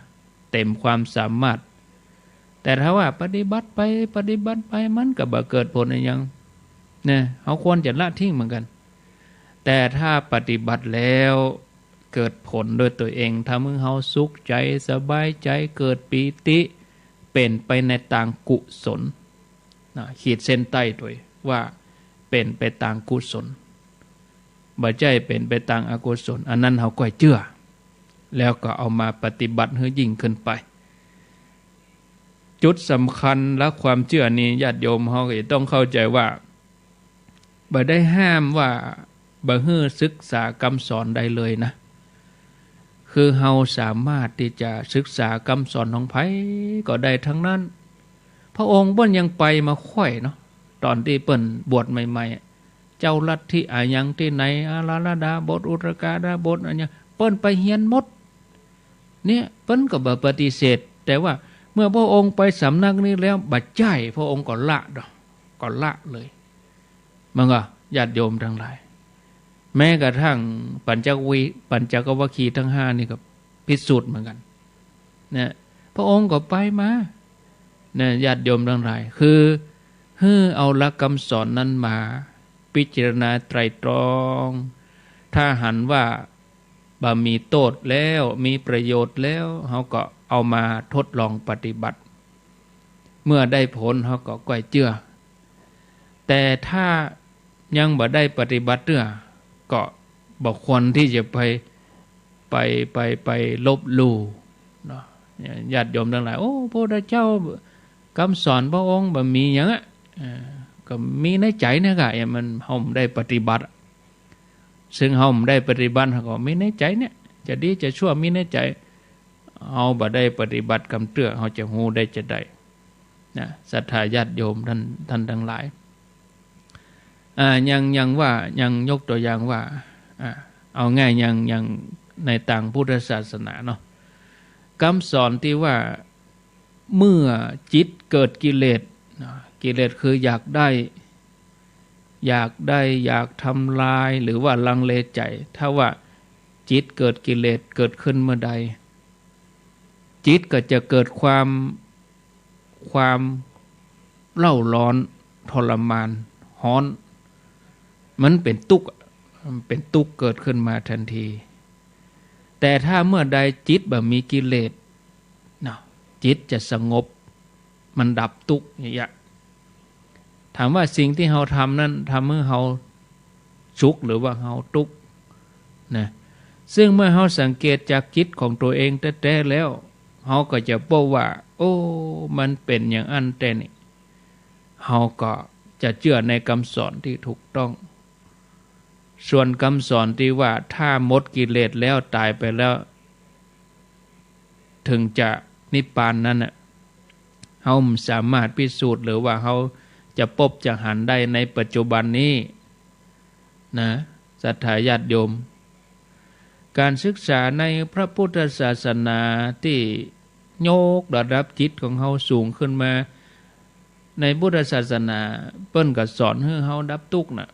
เต็มความสามารถแต่ถ้าว่าปฏิบัติไปมันก็บ่เกิดผลอะไรยังเนี่ยเราควรจะละทิ้งเหมือนกันแต่ถ้าปฏิบัติแล้วเกิดผลโดยตัวเองทำให้เราสุขใจสบายใจเกิดปีติเป็นไปในทางกุศลขีดเส้นใต้ด้วยว่าเป็นไปทางกุศลบ่ใช่เป็นไปทางอกุศลอันนั้นเราก็เชื่อแล้วก็เอามาปฏิบัติให้ยิ่งขึ้นไปจุดสำคัญและความเชื่อนี้ญาติโยมเขาก็ต้องเข้าใจว่าบ่ได้ห้ามว่าบ่ให้ศึกษาคำสอนใดเลยนะคือเฮาสามารถที่จะศึกษาคำสอนของไผก็ได้ทั้งนั้นพระองค์เปิ้นยังไปมาค่อยเนาะตอนที่เปิ้นบวชใหม่ๆเจ้าลัทธิอายังที่ไหนอาราลดาบทอุตรกาดาบทอันนี้เปิ้นไปเฮียนหมดเนี่ยเปิ้นก็บ่ปฏิเสธแต่ว่าเมื่อพระองค์ไปสำนักนี้แล้วบัดใจพระองค์ก็ละเลยมันก็ญาติโยมทั้งหลายแม้กระทั่งปัญจกวัคคีย์ทั้ง5นี่ก็พิสูจน์เหมือนกันเนี่ยพระองค์ก็ไปมาเนี่ยญาติโยมทั้งหลายคือเอาหลักคำสอนนั้นมาพิจารณาไตรตรองถ้าหันว่าบ่มีโทษแล้วมีประโยชน์แล้วเขาก็เอามาทดลองปฏิบัติเมื่อได้ผลเขาก็ก้อยเจือแต่ถ้ายังบ่ได้ปฏิบัติก็บ่ควรที่จะไปลบหลู่เนาะญาติโยมทั้งหลายโอ้พระพุทธเจ้าคำสอนพระองค์บ่มีหยังก็มีในใจนะกะมันเฮาได้ปฏิบัติซึ่งเฮาได้ปฏิบัติก็มีในใจเนี่ยจะดีจะชั่วมีในใจเฮาบ่ได้ปฏิบัติกำเตื้อเฮาจะฮู้ได้จะได้นะศรัทธาญาติโยมท่านทั้งหลายยังว่ายังยกตัวอย่างว่าเอาง่ายยังในต่างพุทธศาสนาเนาะคำสอนที่ว่าเมื่อจิตเกิดกิเลสคืออยากทำลายหรือว่าลังเลใจถ้าว่าจิตเกิดกิเลสเกิดขึ้นเมื่อใดจิตก็จะเกิดความเล่าร้อนทรมานฮ้อนมันเป็นทุกข์เกิดขึ้นมาทันที แต่ถ้าเมื่อใดจิตบ่มีกิเลสนะจิตจะสงบมันดับทุกข์อย่างเงี้ยถามว่าสิ่งที่เราทำนั้นทำให้เราสุขหรือว่าเราทุกข์นะซึ่งเมื่อเราสังเกตจากจิตของตัวเองแท้ๆแล้วเราก็จะพบว่าโอ้มันเป็นอย่างอันแต่นี่เราก็จะเชื่อในคำสอนที่ถูกต้องส่วนคำสอนที่ว่าถ้าหมดกิเลสแล้วตายไปแล้วถึงจะนิพพานนั้นน่ะเราสามารถพิสูจน์หรือว่าเราจะพบจะหันได้ในปัจจุบันนี้นะศรัทธาญาติโยมการศึกษาในพระพุทธศาสนาที่โยกระดับจิตของเราสูงขึ้นมาในพุทธศาสนาเปิ้นก็สอนให้เราดับทุกข์น่ะ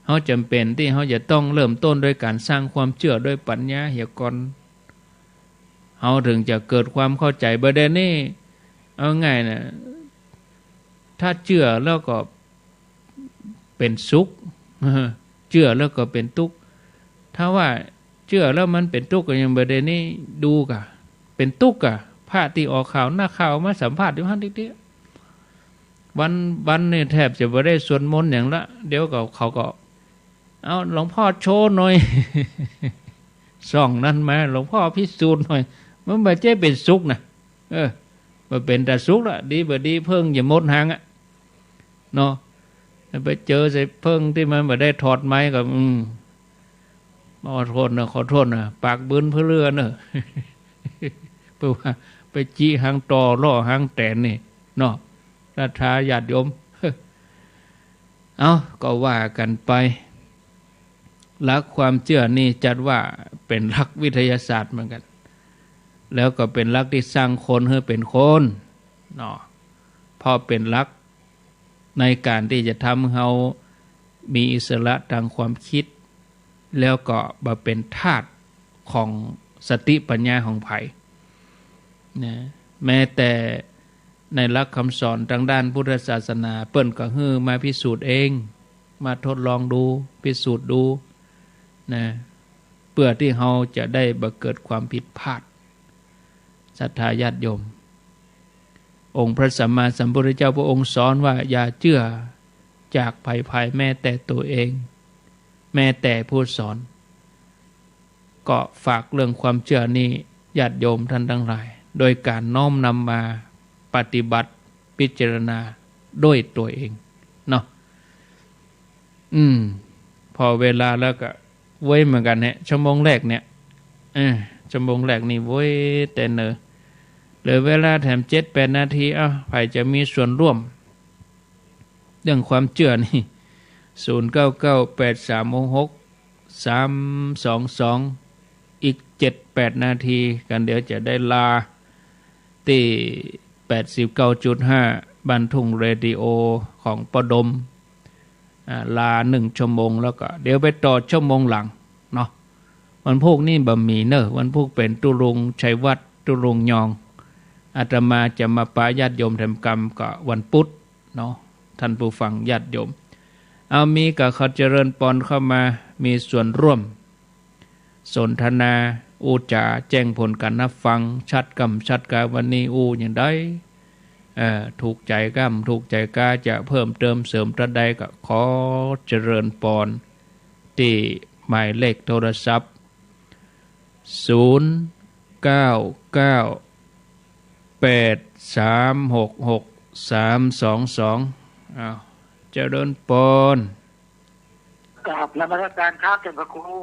เราจำเป็นที่เราจะต้องเริ่มต้นด้วยการสร้างความเชื่อด้วยปัญญาเหี่ยก่อนเราถึงจะเกิดความเข้าใจประเด็นนี้เอาง่ายนะถ้าเชื่อแล้วก็เป็นสุขเชื่อแล้วก็เป็นทุกข์ถ้าว่าเชื่อแล้วมันเป็นทุกข์ก็ยังประเด็นนี้ดูกะเป็นทุกข์กะพระที่ออกข่าวหน้าข่าวมาสัมภาษณ์อยู่ฮั่นทีวันนี่แทบจะบ่ได้สวดมนต์อย่างละเดี๋ยวก็เขาก็เอาหลวงพ่อโชว์หน่อย ส่องนั้นมาหลวงพ่อพิสูจน์หน่อยมันบ่ใช่เป็นสุขนะมันเป็นแต่สุขละดีบ่ดีเพิ่งอย่าหมดหางอ่ะเนาะไปเจอใส่เพิ่งที่มันบ่ได้ถอดไม้ก็ขอโทษนะปากบื้นเพื่อเรือเนอะ เพราะว่าไปจี้หางตอล่อหางแตนนี่เนาะราชาญาติโยม เอาก็ว่ากันไปหลักความเชื่อนี่จัดว่าเป็นหลักวิทยาศาสตร์เหมือนกันแล้วก็เป็นหลักที่สร้างคนให้เป็นคนเนาะพอเป็นหลักในการที่จะทำให้เรามีอิสระทางความคิดแล้วก็มาเป็นธาตุของสติปัญญาของไผ่นะแม้แต่ในหลักคำสอนทางด้านพุทธศาสนาเปิ้นก็ฮือมาพิสูจน์เองมาทดลองดูพิสูจน์ดูนะเพื่อที่เราจะได้บ่เกิดความผิดพลาดศรัทธาญาติโยมองค์พระสัมมาสัมพุทธเจ้าพระองค์สอนว่าอย่าเชื่อจากภัยแม้แต่ตัวเองแม้แต่ผู้สอนก็ฝากเรื่องความเชื่อนี้ญาติโยมท่านทั้งหลายโดยการน้อมนำมาปฏิบัติพิจารณาด้วยตัวเองเนาะพอเวลาแล้วก็ไว้เหมือนกันเนี่ยชั่วโมงแรกเนี่ยชั่วโมงแรกนี่ไว้แต่เนอเหลือเวลาแถม7-8 นาทีใครจะมีส่วนร่วมเรื่องความเชื่อนี่0998366322อีก7-8 นาทีกันเดี๋ยวจะได้ลาที่ 89.5 บันทุ่งเรดิโอของปดมลา1 ชั่วโมงแล้วก็เดี๋ยวไปต่อชั่วโมงหลังเนาะวันพุธนี่บ่มีเนอะวันพุธเป็นตุลุงชัยวัฒน์ตุลุงยองอาตมาจะมาปาญาติโยมทำกรรมก็วันพุธเนาะท่านผู้ฟังญาติโยมเอามีกับเขาเจริญปอนเข้ามามีส่วนร่วมสนทนาอูจาแจ้งผลการนับฟังชัดกำชัดกาวันนี้อย่างใดถูกใจกำถูกใจกาจะเพิ่มเติมเสริมตระใดก็ขอเจริญปอนที่หมายเลขโทรศัพท์0998366322เจริญปอนกราบนมัสการครับท่านพระครู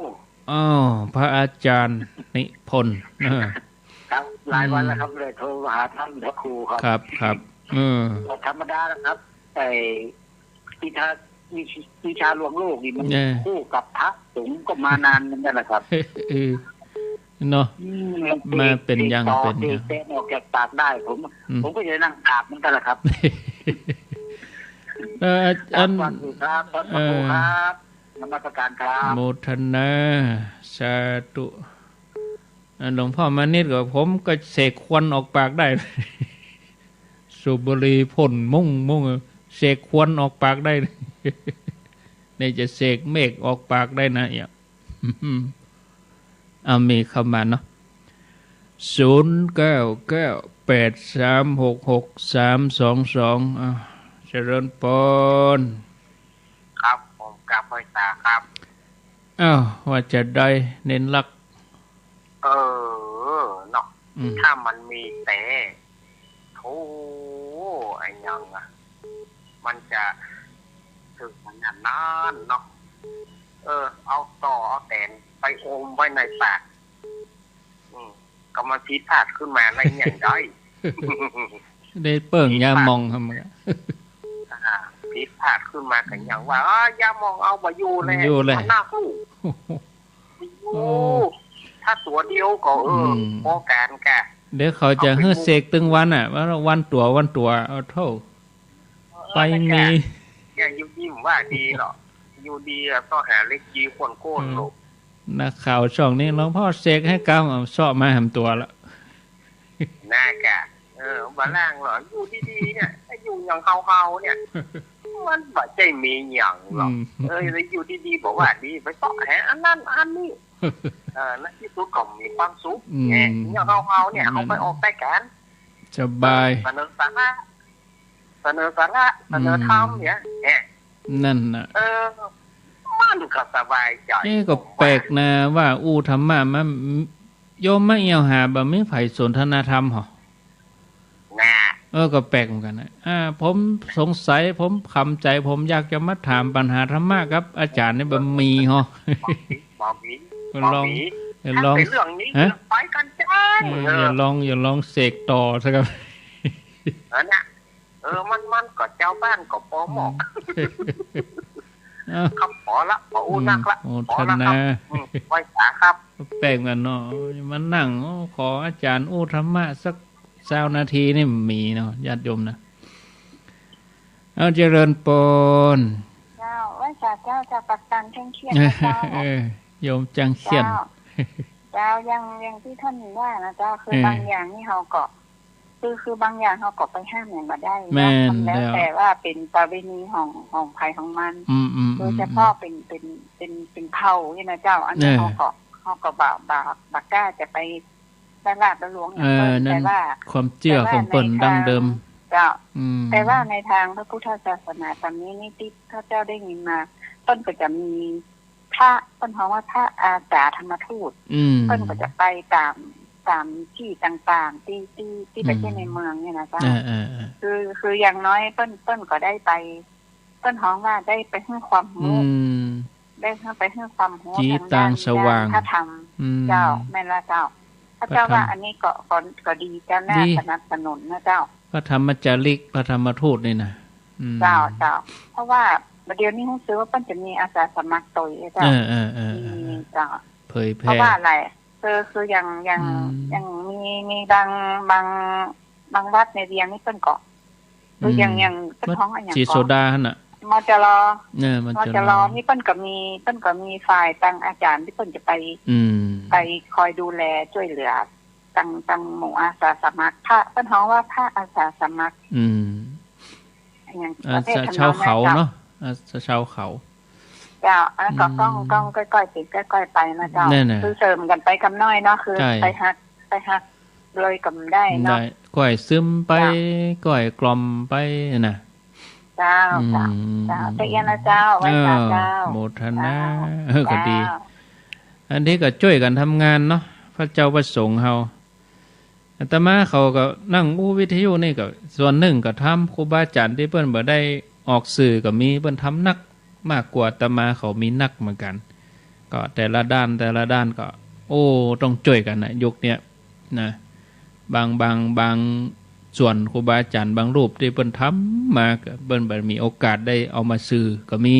พระอาจารย์นิพนธ์ครับหลายวันแล้วครับเลยโทรหาท่านพระครูครับธรรมดาแล้วครับแต่วิชาลวงโลกนี่มันคู่กับพระสงฆ์ก็มานานนั่นแหละครับเนาะมาเป็นยังเป็นยังเตะออกจากปากได้ผมก็จะนั่งกราบมันกันแหละครับอันครับครับนมัสการครับโมทนาสาธุหลวงพ่อมานิดกับผมก็เสกควันออกปากได้สูบบุหรี่พ่นมุ่งเสกควันออกปากได้นี่จะเสกเมฆออกปากได้นะ มีเข้ามาเนาะ0998366322เจริญปนครับผมกับพ่อตาครับว่าจะได้เน้นหลักเนาะถ้ามันมีแต่โธ่ไอ้ยังอ่ะมันจะถึงมันนานเนาะเอาต่อเอาแตนไปอมไว้ในปากก็มาพิพาทขึ้นมาอะไรอย่างไรได้เปิ่งยามองทำไมพิพาทขึ้นมากันอย่างว่ายามองเอาบายูเลยมันน่าคู่ถ้าตัวเดียวก็พอการแกเดี๋ยวเขาจะเฮือเสกตึงวันอ่ะว่าวันตัวเอาเท่าไปมีอย่ายิ้มว่าดีหรอกอยู่ดีก็หาเล็กจีคนโก้นลูกนักข่าวช่องนี้หลวงพ่อเสกให้กำชอบมาทำตัวละน่ากะบ้าล่างเหรออยู่ดีๆเนี่ยอยู่อย่างเฮาๆเนี่ยมันบ่ใจมีอย่างหรอกแล้วอยู่ดีๆบอกว่าดีไปต่อแหอันนั้นอันนี้นั่นที่สุดก็มีความสุขอย่างเฮาๆเนี่ยเอาไปออกใต้แขนสบายเสนอสาระเสนอธรรมเนี่ยนั่นน่ะมันก็สบายใจนี่ก็แปลกนะว่าธรรมะมันโยมไม่เอี่ยวหาบ่มีไผสนทนาธรรมหรอก็แปลกเหมือนกันนะผมสงสัยผมคำใจผมอยากจะมาถามปัญหาธรรมะครับอาจารย์นี่บ่มีหรอลองเรื่องนี้ไปกันจ้าอย่าลองเสกต่อซะครับเนี่ยมันก็เจ้าบ้านก็ปอหมอกคำขอละขอนักละขอละครับไว้สาครับแปลกกันเนาะมันนั่งขออาจารย์ธรรมะสัก20 นาทีนี่มีเนาะญาติโยมนะเอาเจริญปนเจ้าว่าเจ้าจะปักตันเขียนเจ้าโยมจังเขียนเจ้ายังที่ท่านว่านะเจ้าคือบางอย่างนี่เขาก็คือบางอย่างเขาก็ไปห้ามอย่างมาได้แล้วแต่ว่าเป็นประเวณีของภัยของมันโดยเฉพาะเป็นเผ่านี่นะเจ้าอันนี้เขาก็บากล้าจะไปตลาดหลวงอย่างเปิ้นแต่ว่าความเชื่อของเปิ้นดั้งเดิมเจ้าแต่ว่าในทางพระพุทธศาสนาตอนนี้นี่ที่พระเจ้าได้ยินมาเปิ้นก็จะมีพระเปิ้นฮ้องว่าพระอาสาธรรมทูตเปิ้นก็จะไปตามที่ต่างๆที่ประเทศในเมืองเนี่ยนะเจ้าคืออย่างน้อยเปิ้นก็ได้ไปเปิ้นฮ้องว่าได้ไปให้ความรู้ได้ไปให้ความรู้ทางด้านสว่างพระธรรมเจ้าแม่นละเจ้าพระเจ้าว่าอันนี้ก็ดีเจ้าหน้าสนับสนุนนะเจ้าพระธรรมจาริกพระธรรมทูตนี่นะเจ้าเพราะว่าเดี๋ยวนี้รู้สึกว่าเปิ้นจะมีอาสาสมัครตัวเจ้าเจ้าเผยแพร่เพราะว่าอะไรคืออย่างมีบางวัดในเรียงนี่เปิ้นก็คืออย่างเปิ้นท้องอย่างสีโซดาหั่นน่ะมจรนี่เปิ้นก็มีฝ่ายตั้งอาจารย์ที่เปิ้นจะไปคอยดูแลช่วยเหลือตั้งหมู่อาสาสมัครพระเปิ้นฮ้องว่าพระอาสาสมัครอย่างประเทศชาวเขาเนาะชาวเขาเจ้าก็ต้องก้อยๆติดก้อยๆไปนะเจ้าคือเสริมกันไปกำน้อยเนาะคือไปฮักเลยกำได้เนาะก้อยซึมไปก้อยกล่อมไปน่ะเจ้าเจ้าเจียนะเจ้าไว้เจ้าโมทนาก็ดีอันนี้ก็ช่วยกันทำงานเนาะพระเจ้าประสงค์เฮาอาตมาเขาก็นั่งวิทยุนี่ก็ส่วนหนึ่งก็ทำครูบาอาจารย์ที่เพิ่นบ่ได้ออกสื่อก็มีเพิ่นทำนักมากกว่าอาตมาเขามีนักเหมือนกันก็แต่ละด้านก็ต้องช่วยกันนะยุคเนี้ยนะบางส่วนครูบาอาจารย์บางรูปที่เพิ่นทำมาเพิ่นบ่มีโอกาสได้เอามาสื่อก็มี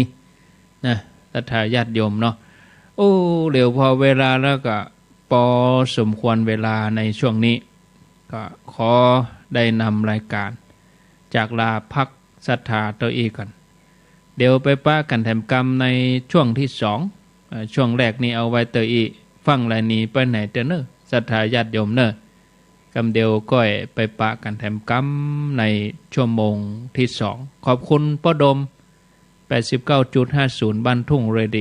นะศรัทธาญาติโยมเนาะเดี๋ยวพอเวลาแล้วก็พอสมควรเวลาในช่วงนี้ก็ขอได้นำรายการจากลาพักศรัทธาตัวอีกก่อนเดี๋ยวไปป้ากันแถมกรรมในช่วงที่2ช่วงแรกนี้เอาไว้ตัวอีฟังรายนี้ไปไหนเด้อเนอะศรัทธาญาติโยมเนอะกำเดียวก้อยไปปะกันแถมกรรมในชั่วโมงที่2ขอบคุณพ่อดม 89.50 บ้านทุ่งเรดิโอ